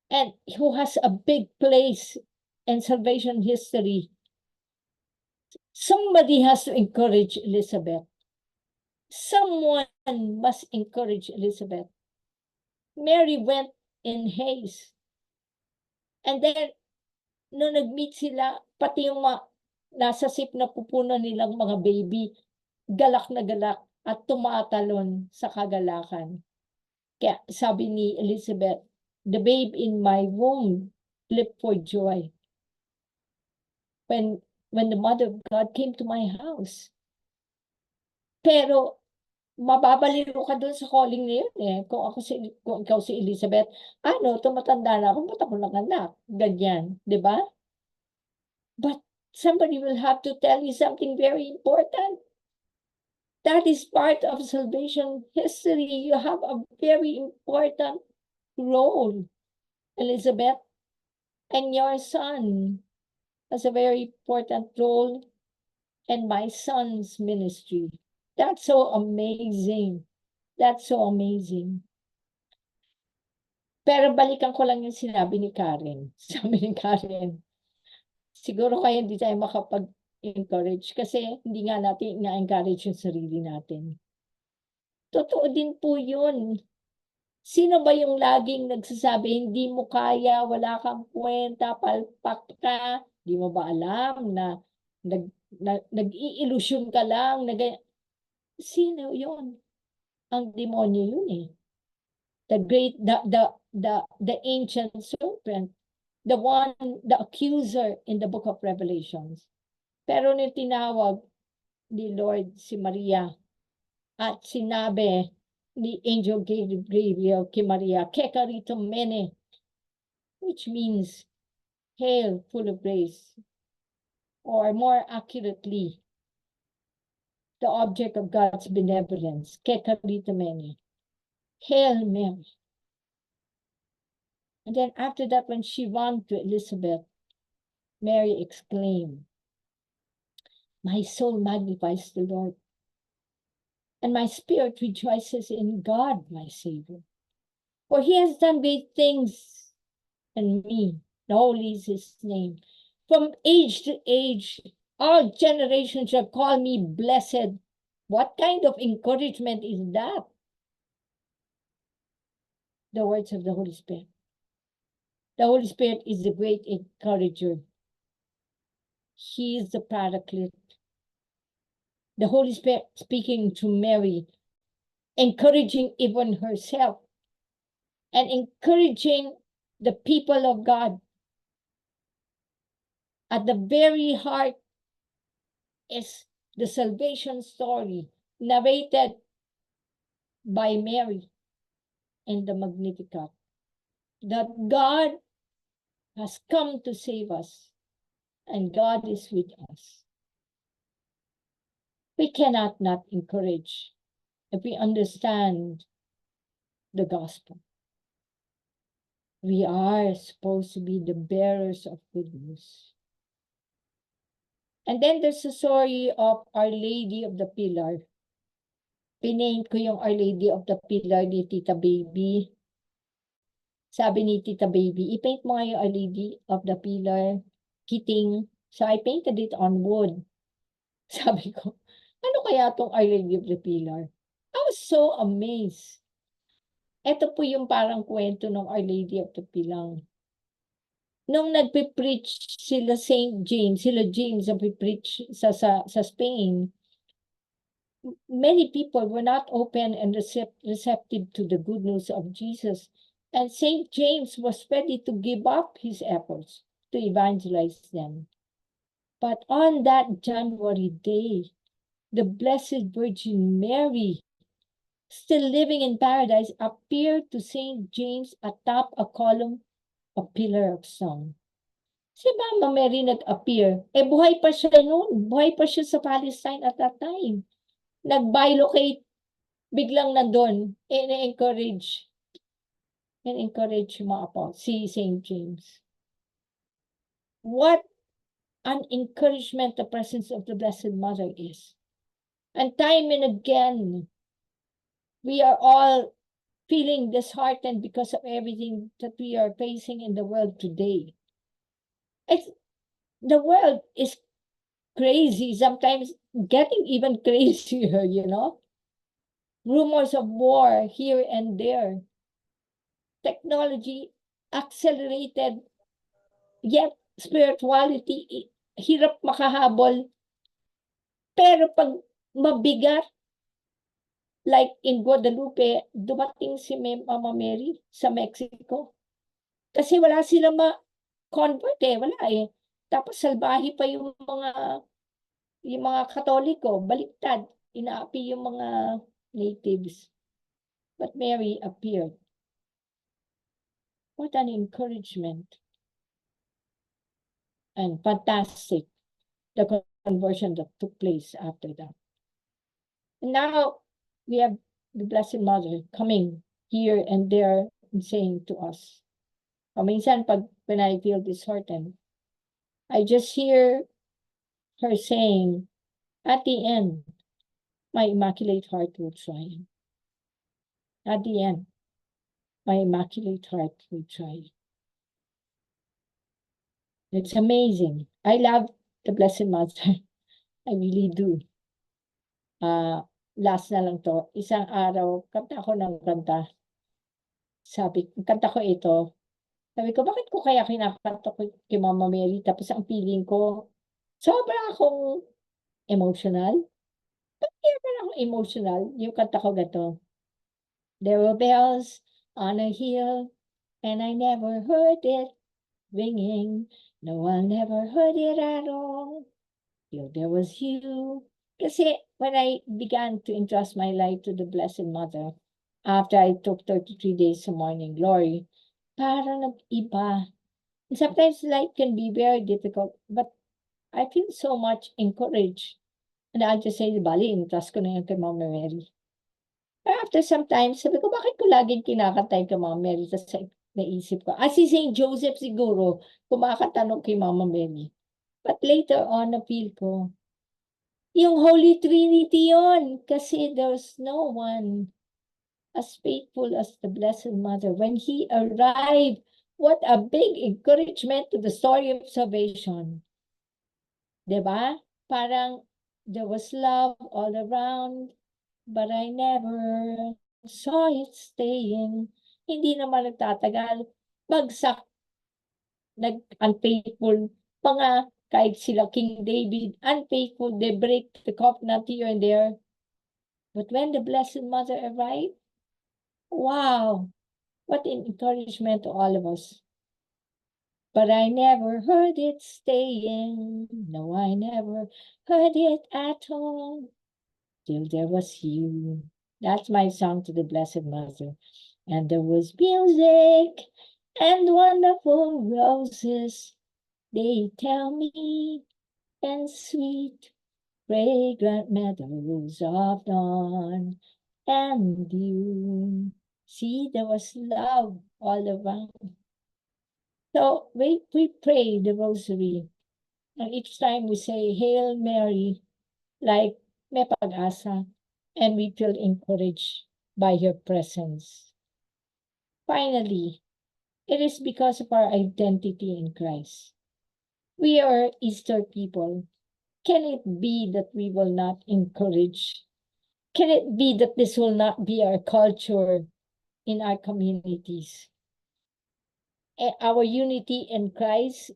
And who has a big place in salvation history. Somebody has to encourage Elizabeth. Someone must encourage Elizabeth. Mary went in haste. And then, nung nag-meet sila, pati yung nasa sip na pupunan nilang mga baby, galak na galak at tumatalon sa kagalakan. Kaya sabi ni Elizabeth, the babe in my womb leaped for joy. When the mother of God came to my house. Pero, mababaliw ka dun sa calling na yun eh. Kung ikaw si Elizabeth, tumatanda na ako, ba't ako nanganak? Ganyan, di ba? But somebody will have to tell you something very important. That is part of salvation history. You have a very important role, Elizabeth. And your son has a very important role in my son's ministry. That's so amazing. That's so amazing. Pero balikan ko lang yung sinabi ni Karen. Sabi ni Karen, siguro kaya hindi tayo makapag-encourage kasi hindi nga natin na-encourage yung sarili natin. Totoo din po yun. Sino ba yung laging nagsasabi, hindi mo kaya, wala kang kwenta, palpak ka, di mo ba alam na nag-i-illusion ka lang, sino yun? Ang demonyo yun eh. The ancient serpent, the accuser in the book of Revelations. Pero nung tinawag ni Lord si Maria at sinabi ni Angel Gabriel kay Maria, Keka rito mene, which means hail, full of grace, or more accurately, the object of God's benevolence, Keka rito mene, hail Mary. And then after that, when she ran to Elizabeth, Mary exclaimed, my soul magnifies the Lord, and my spirit rejoices in God, my Savior. For he has done great things in me. Holy is his name. From age to age, all generations shall call me blessed. What kind of encouragement is that? The words of the Holy Spirit. The Holy Spirit is the great encourager. He is the paraclete. The Holy Spirit speaking to Mary, encouraging even herself, and encouraging the people of God. At the very heart is the salvation story narrated by Mary in the Magnificat. That God has come to save us, and God is with us. We cannot not encourage if we understand the gospel. We are supposed to be the bearers of good news. And then there's the story of Our Lady of the Pillar. Pinaint ko yung Our Lady of the Pillar ni Tita Baby. Sabi ni Tita Baby, i-paint mo nga yung Our Lady of the Pillar, Kiting. So I painted it on wood. Sabi ko, ano kaya itong Our Lady of the Pillar? was so amazed. Ito po yung parang kwento ng Our Lady of the Pilang. Nung nagpe-preach sila sila James ang preach sa Spain, many people were not open and receptive to the good news of Jesus. And St. James was ready to give up his efforts to evangelize them. But on that January day, the Blessed Virgin Mary, still living in paradise, appeared to St. James atop a column, a pillar of song. Si Mama Mary nag-appear. Buhay pa siya noon. Buhay pa siya sa Palestine at that time. Nag-bilocate, biglang nandun, encourage yung mga si St. James. What an encouragement the presence of the Blessed Mother is. And time and again, we are all feeling disheartened because of everything that we are facing in the world today. The world is crazy, sometimes getting even crazier, you know? Rumors of war here and there. Technology accelerated, yet spirituality, hirap makahabol. Pero pag mabigat, like in Guadalupe, dumating si Mama Mary sa Mexico. Kasi wala silang ma-convert wala Tapos salbahe pa yung mga Katoliko, baliktad, inaapi yung mga natives. But Mary appeared. What an encouragement. And fantastic, the conversion that took place after that. And now, we have the Blessed Mother coming here and there and saying to us. Minsan, when I feel disheartened, I just hear her saying, at the end, my Immaculate Heart will triumph. At the end, my Immaculate Heart will triumph. It's amazing. I love the Blessed Mother. I really do. Last na lang to. Isang araw, kanta ko ng kanta. Kanta ko ito. Sabi ko, bakit ko kaya kinakanta ko kay Mama Mary? Tapos ang feeling ko, sobra akong emotional. Bakit akong emotional? Yung kanta ko gato. There were bells on a hill, and I never heard it ringing. No, I never heard it at all. Till there was you. Kasi when I began to entrust my life to the Blessed Mother, after I took 33 days of morning glory, parang nag-iba. And sometimes life can be very difficult, but I feel so much encouraged. And I'll just say, bali, entrust ko na yun kay Mama Mary. But after some time, sabi ko, bakit ko laging kinakantay kay Mama Mary? Tapos naisip ko, si St. Joseph siguro, kumakatanong kay Mama Mary. But later on, na-feel ko, yung Holy Trinity yon, kasi there's no one as faithful as the Blessed Mother. When he arrived, what a big encouragement to the story of salvation. Diba? Parang there was love all around, but I never saw it staying. Hindi naman nagtatagal. Bagsak. Unfaithful. Mga kahit sila King David, unfaithful, they break the covenant here and there. But when the Blessed Mother arrived, wow, what an encouragement to all of us. But I never heard it staying. No, I never heard it at all. Till there was you. That's my song to the Blessed Mother. And there was music and wonderful roses, they tell me, and sweet fragrant meadows of dawn and dew. See, there was love all around. So we pray the rosary, and each time we say, Hail Mary, like may pag-asa, and we feel encouraged by her presence. Finally, it is because of our identity in Christ. We are Easter people. Can it be that we will not encourage Can it be that this will not be our culture in our communities? Our unity in Christ,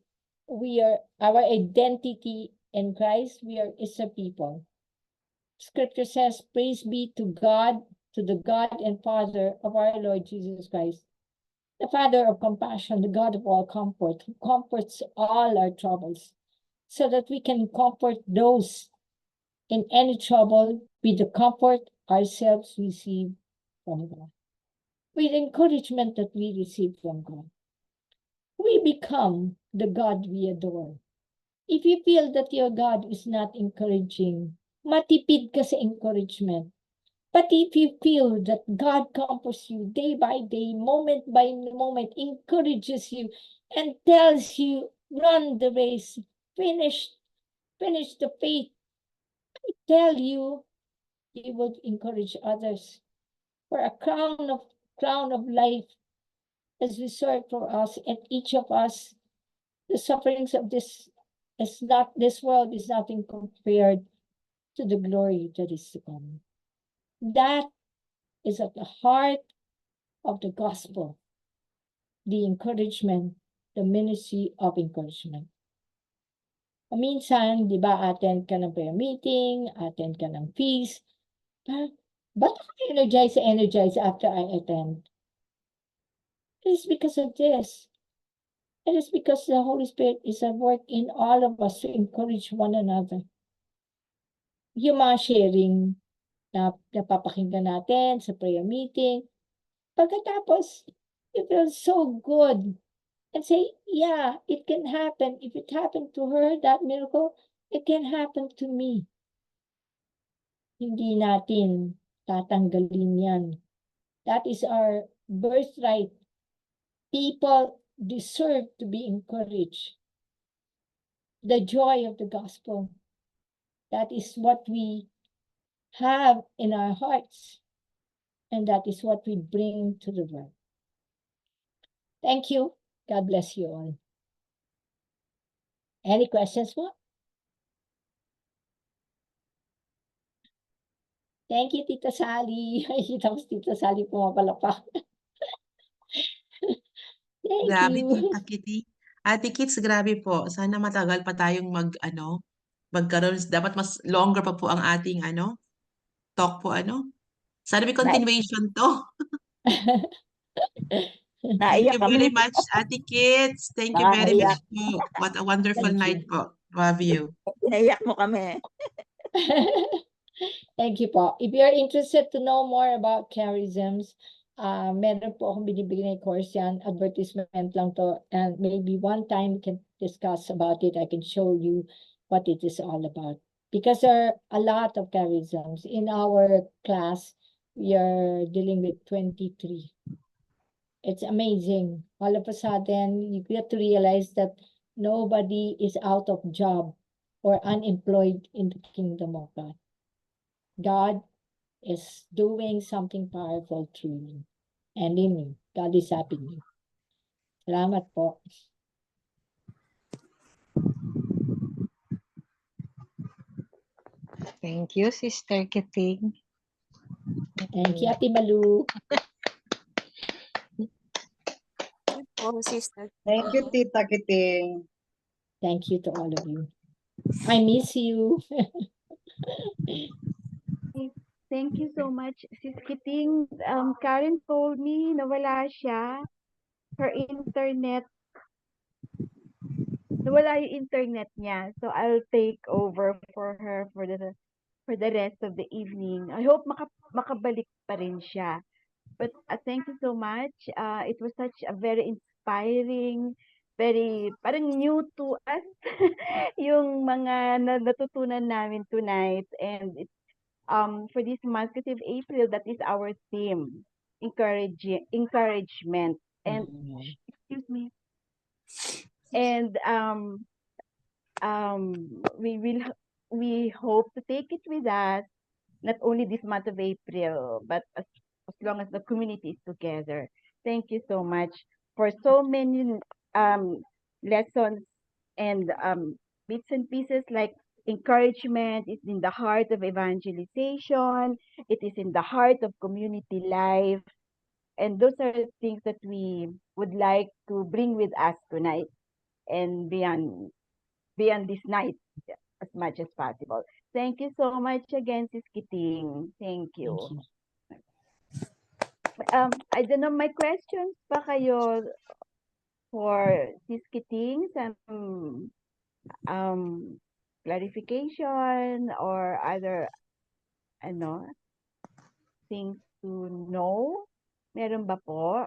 our identity in Christ, is a people. Scripture says, praise be to God, to the God and Father of our Lord Jesus Christ, the Father of compassion, the God of all comfort, who comforts all our troubles, so that we can comfort those in any trouble with the comfort ourselves receive from God, with encouragement that we receive from God. We become the God we adore. If you feel that your God is not encouraging, matipid ka sa encouragement. But if you feel that God comforts you day by day, moment by moment, encourages you and tells you, run the race, finish the faith, I tell you, you will encourage others. For a crown of life is reserved for us, and each of us, the sufferings of this world is nothing compared to the glory that is to come. That is at the heart of the gospel, the encouragement, the ministry of encouragement. Minsan, di ba, attend ka ng prayer meeting, attend ka ng feast. Ba't ako energize after I attend? It is because of this. It is because the Holy Spirit is at work in all of us to encourage one another. Yung mga sharing na napapakinggan natin sa prayer meeting, pagkatapos, you feel so good and say, yeah, it can happen. If it happened to her, that miracle, it can happen to me. Hindi natin tatanggalin yan. That is our birthright. People deserve to be encouraged. The joy of the gospel. That is what we have in our hearts. And that is what we bring to the world. Thank you. God bless you all. Any questions po? Thank you, Tita Sally. Kita ko si Tita Sally pumapalapak. Thank
Grabe,
you.
Tita Kitty. Ate Kits, grabe po. Sana matagal pa tayong magkaroon. Dapat mas longer pa po ang ating talk po Sana may continuation to. Thank
Naiyak
you very
kami.
much, Ate Kits. Thank you very much po. What a wonderful night po. Love you.
Naiyak mo kami.
Thank you po. If you're interested to know more about charisms, meron po akong binibigay na course yan. Advertisement lang to. And maybe one time we can discuss about it. I can show you what it is all about. Because there are a lot of charisms. In our class, we are dealing with 23. It's amazing. All of a sudden, you get to realize that nobody is out of job or unemployed in the kingdom of God. God is doing something powerful through you and in you. God is helping you. Salamat po.
Thank you, Sister Kiting.
Thank you, Ate Malu.
Oh, sister.
Thank you, Tita Kiting.
Thank you to all of you. I miss you.
Thank you so much, Sis Kiting. Karen told me nawala siya. Her internet. Nawala yung internet niya. So I'll take over for her for the rest of the evening. I hope makabalik pa rin siya. But thank you so much. It was such a very inspiring, very parang new to us yung mga natutunan namin tonight. And it's for this month of April, that is our theme, encouragement. And excuse me. And we hope to take it with us not only this month of April, but as long as the community is together. Thank you so much for so many lessons and bits and pieces like encouragement is in the heart of evangelization. It is in the heart of community life. And those are things that we would like to bring with us tonight and beyond this night as much as possible. Thank you so much again, Sis Kiting. Thank
Thank
you.
you.
I don't know, may questions pa kayo for Sis Kiting? Some clarification or other things to know? Meron ba po?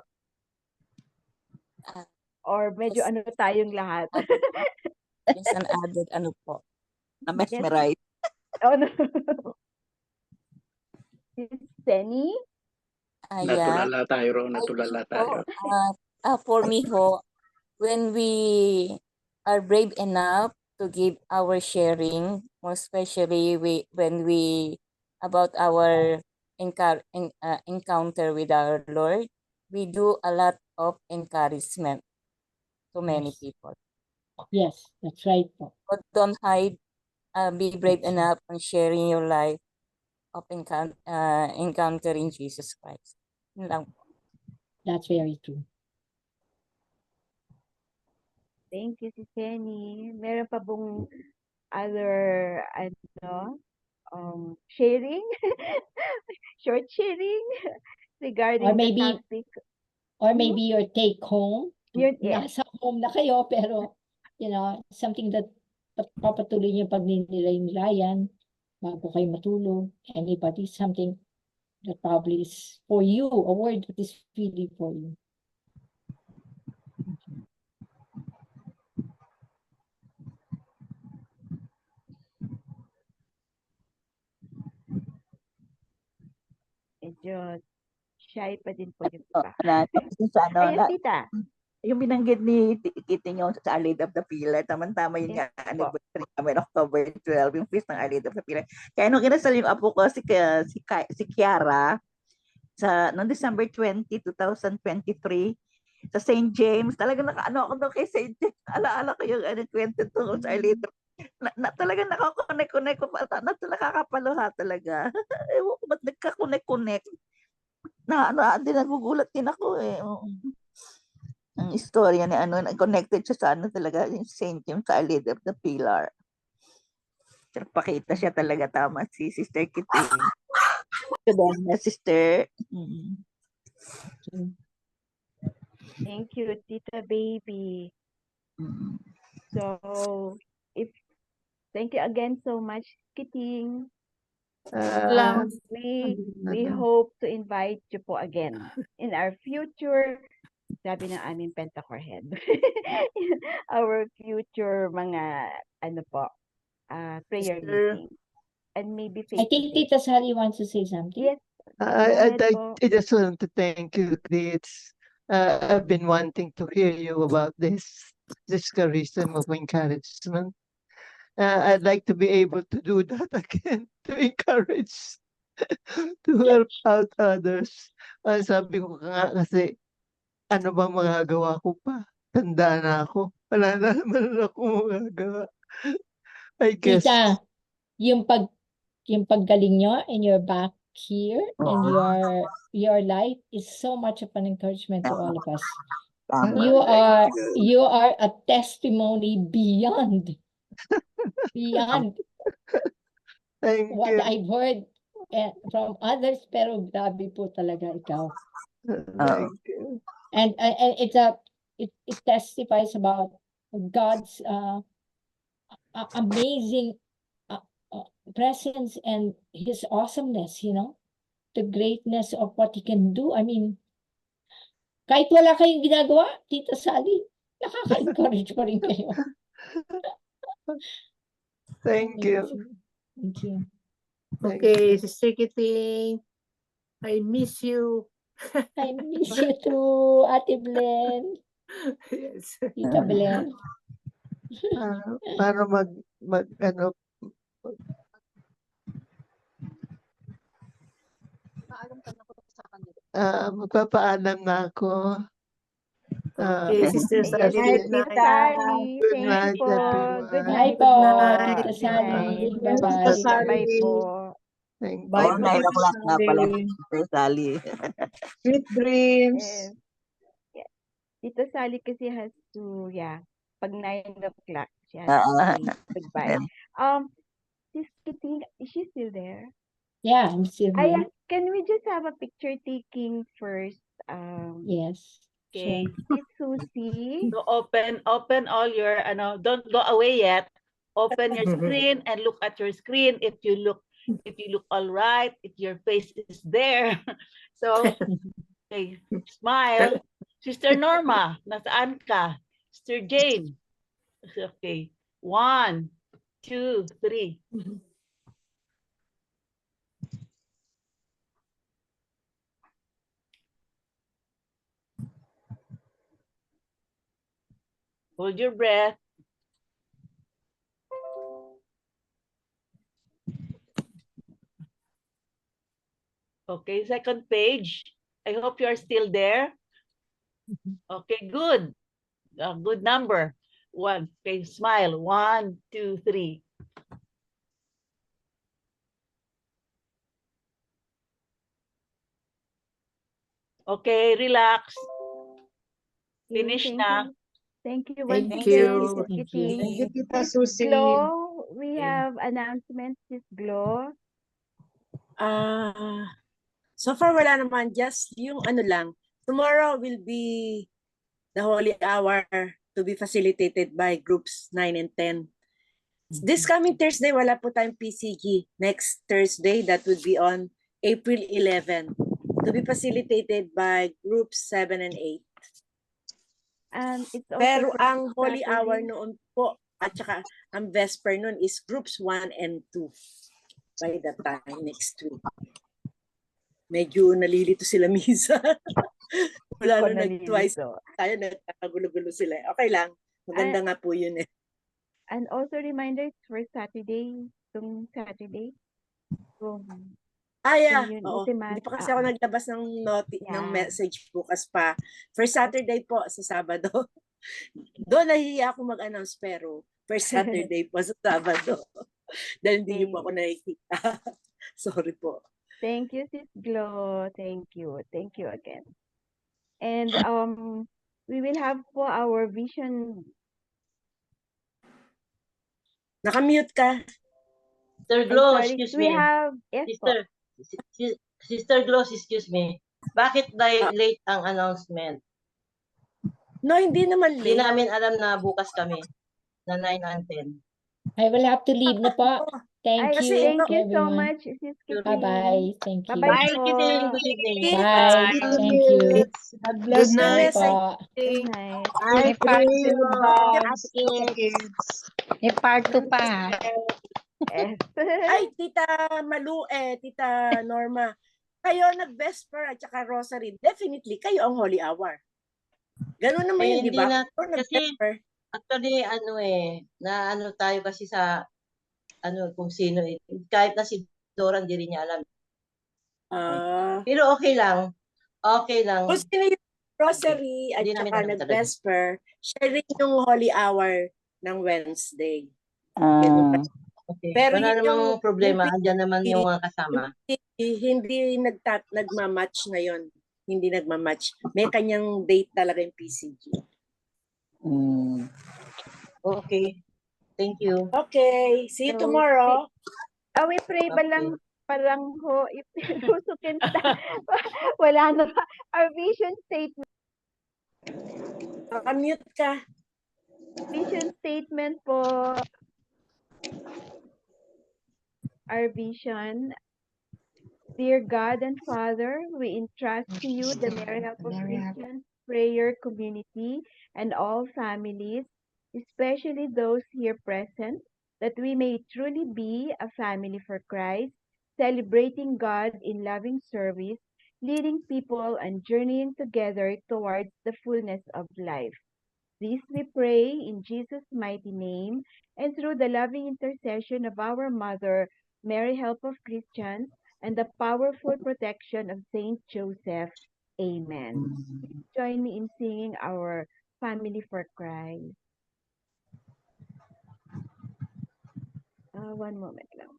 Ah,
Or medyo
yes,
tayong lahat?
yes, an added po,
Yes.
na-mesmerize.
Oh, no. Sis Penny?
Yeah.
Natulala tayo ro,
I
natulala
think po,
tayo.
for me ho, when we are brave enough to give our sharing, most especially when we about our encounter with our Lord, we do a lot of encouragement to many
Yes.
people.
Yes, that's right po.
But don't hide. Be brave
That's right.
enough on sharing your life of encountering Jesus Christ. Yun lang po.
That's very true.
Thank you, Sis Penny. Meron pa bang other, sharing? Short sharing
Or
regarding the
maybe,
topic?
maybe your take home.
Yes.
Nasa home na kayo, pero, something that papatuloy niyo pagninilay-nilayan bago kayo matulog. Anybody, something that probably is for you, a word that is really for you.
Medyo shy pa din po yung iba.
Ayun,
Tita.
yung binanggit ni Kiting yung sa Our Lady of the Pillar, tama-tama yun
Yes
nga, anniversary namin, October 12, yung feast ng Our Lady of the Pillar. Kaya nung kinasal yung apo ko, si Kiara, noong December 20, 2023, sa St. James, talagang nakaano ako doon kay St. James. Alaala ko yung kwento tungkol sa Our Lady. Talagang nakakonek-connect ko, nakakapaluha talaga. Ewan ko ba't nagkakonek-connect. Nagugulat din ako eh. Ang istorya ni connected siya sa talaga, yung St. James sa Our Lady of the Pillar. Pakita siya talaga, tama si Sister Kiting. Good Sister.
Thank you, Tita Baby. So, thank you again so much, Kiting. We hope to invite you po again in our future, sabi ng aming Pentacore head, our future mga prayer meeting. And maybe
I think Tita Sally wants to say something.
Yes.
I just want to thank you, Chris. I've been wanting to hear you about this charism of encouragement. I'd like to be able to do that again, to encourage, to help out others. Sabi ko nga kasi, ano bang magagawa ko pa? Tanda na ako. Wala na naman ako magagawa. I guess.
Tita, yung paggaling nyo and you're back here and your life is so much of an encouragement to all of us. You are a testimony beyond what I've heard from others, pero grabe po talaga ikaw.
Thank you.
And it testifies about God's amazing presence and his awesomeness, the greatness of what he can do. I mean, kahit wala kayong ginagawa, Tita Sally, nakaka-encourage pa rin kayo.
Thank you.
Thank you.
Okay, Sister Kiting, I miss you.
I miss you too, Ate Blen.
Yes.
Tita Blen.
Para magpapaalam na ako.
Okay, Sister
Ayan,
Sally,
Hi,
good
Tita
night.
Sally,
Good
thank you
night,
po. Good
everyone.
Bye
night
po,
po.
Tita
Good
Sally.
night.
Sister
Bye-bye.
Bye
Sally.
po.
Thank
Bye
All
po,
you.
9
Sister
o'clock nga pala,
Sally.
Sister Sally.
Sweet dreams.
Yes. Yeah. Tita Sally kasi has to, pag 9 o'clock, she has to
Oo.
say goodbye. Sis Kitty, is she still there?
Yeah, I'm still here.
Can we just have a picture taking first?
Yes,
Okay,
sure.
Sis Susie.
So open all your don't go away yet. Open your screen and look at your screen. If you look all right, if your face is there. So okay, smile. Sister Norma, nasaan ka? Sister Jane. Okay. 1, 2, 3. Hold your breath. Okay, second page. I hope you are still there. Okay, good. Good number. 1. Okay, smile. 1, 2, 3. Okay, relax. Finish
Thank
na.
you. Thank you once
Thank
again,
you.
Sis
Thank
Kitty.
you.
Thank you, Tita
Sis
Susie.
Glo, we
Okay.
have announcements, Sis Glo.
So far wala naman, just yung ano lang. Tomorrow will be the Holy Hour to be facilitated by groups 9 and 10. This coming Thursday, wala po tayong PCG. Next Thursday, that would be on April 11, to be facilitated by groups 7 and 8.
It's also
Pero
for
ang Holy Hour
Saturday.
noon po, at saka ang Vesper noon is groups 1 and 2 by that time next week. Medyo nalilito sila misa. Wala na nag-twice. Tayo nagkakagulo-gulo sila. Okay lang. Maganda nga po yun eh.
And also reminders for Saturday, itong Saturday.
Yeah.
Yun,
Oo.
ultimat,
Hindi pa kasi ako naglabas ng ng message bukas pa. First Saturday po sa Sabado. Doon nahihiya ako mag-announce pero first Saturday po sa Sabado. Dahil hindi niyo po ako nakikita. Sorry po.
Thank you, Sis Glo. Thank you. Thank you again. And we will have po our vision.
Nakamute ka.
Sister Glo,
sorry,
excuse
we
me.
have, yes po.
Sister Glo, excuse me. Bakit late ang announcement?
No, hindi naman
Hindi
late.
namin alam na bukas kami. Na 9 and 10.
I will have to leave na po. Thank you,
Thank you so
everyone.
much, Sis Kitty.
Bye-bye. Thank you.
Bye-bye
Bye,
po.
Kitty. Good evening.
Bye. Thank you.
God bless
Good night.
Bye po.
Good night.
Sweet dreams.
Vibes.
Kids. May part 2 pa.
Ay, Tita Malu Tita Norma. Kayo nag-Vesper at saka Rosary. Definitely, kayo ang Holy Hour. Ganun naman yun, di
Hindi
ba?
na,
Or
kasi
nag-Vesper.
actually, na tayo kasi sa, kung sino kahit na si Dora, hindi rin niya alam. Pero okay lang. Okay lang.
Kung sino yung Rosary at
Hindi namin
saka
alam
nag-Vesper, siya rin yung Holy Hour ng Wednesday.
Okay.
Pero
Wala
yun
namang
yung-
problema. Andiyan naman yung mga kasama.
Hindi nagmamatch ngayon. Hindi nagmamatch. May kanyang date talaga yung PCG.
Okay. Thank you.
Okay. See you
So,
tomorrow.
We pray parang ho, if also can start. Wala na pa. Our vision statement.
Mute ka.
Vision statement po. Our vision. Dear God and Father, we entrust to you the Mary Help of Christians prayer community and all families, especially those here present, that we may truly be a family for Christ, celebrating God in loving service, leading people and journeying together towards the fullness of life. This we pray in Jesus' mighty name and through the loving intercession of our Mother, Mary Help of Christians, and the powerful protection of Saint Joseph.
Amen. Please join me in singing our Family for Christ. One moment lang.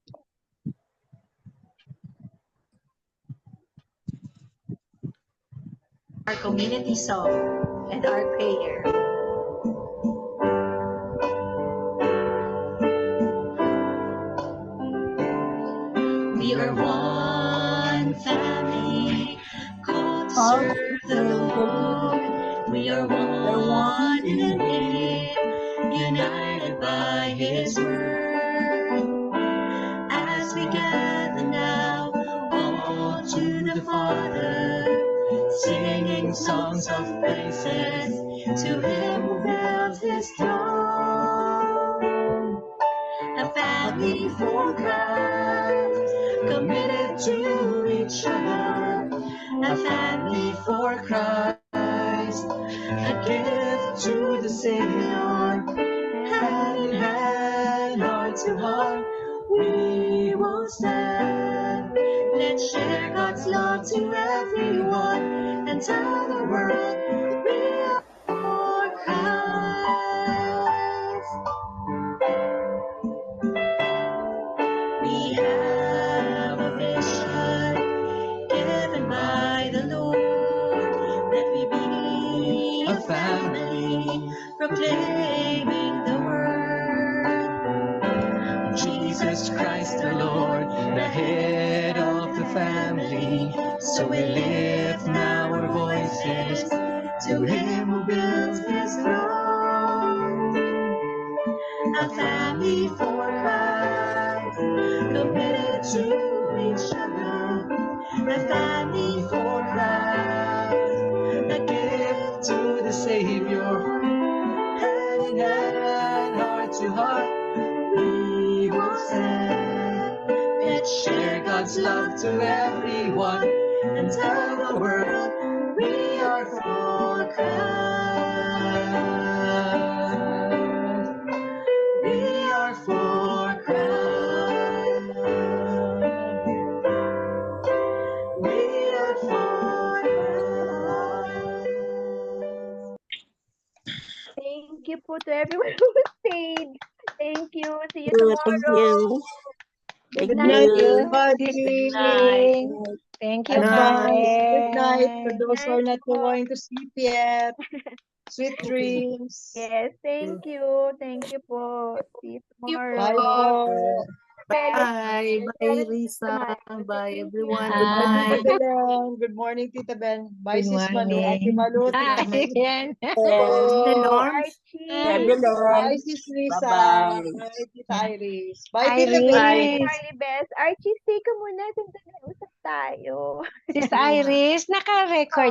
Our community song and our prayer. We are one family called to serve the Lord. We are one in Him, united by His word. As we gather now, all to the Father, singing songs of praises to Him who built His throne. A family for Christ, committed to each other. A family for Christ, a gift to the Savior. Hand in hand, heart to heart, we will stand. Let's share God's love to everyone and tell the world we are for Christ. We have a vision given by the Lord, that we be a family proclaiming the word of Jesus Christ the Lord, the head of the family. So we lift now our voices to Him who builds His throne. A family for Christ, committed to each other. A family for Christ, a gift to the Savior. Hand in hand, heart to heart, we will stand. Let's share God's love to everyone and tell the world we are for Christ. We are for Christ. We are for Christ.
Thank you po to everyone who stayed. Thank you. See you
Thank
tomorrow.
you.
Good
Thank
night,
you.
Everybody.
Good night.
Thank
you,
Good night for
Good
those who are
night
not
po.
going to sleep yet. Sweet dreams.
Yes, thank you. Thank you po. See you
Bye
tomorrow.
po.
Bye. Bye,
Good
Risa.
night.
Bye,
Thank
everyone.
you.
Good
Bye, Tita
night.
Belen. Good morning, Tita Ben. Bye,
Good
Sis Malu. Ate
morning.
Malu, Tita
Hi
Ben.
again.
The
Po.
norms.
Archie.
Bye,
Evelyn.
Sis Risa.
Bye-bye.
Bye, Tita Iris. Bye, Tita Ben.
Bye.
Charlie Best. Archie, stay ka muna. Sandali, usap tayo.
Sis Iris,
naka-record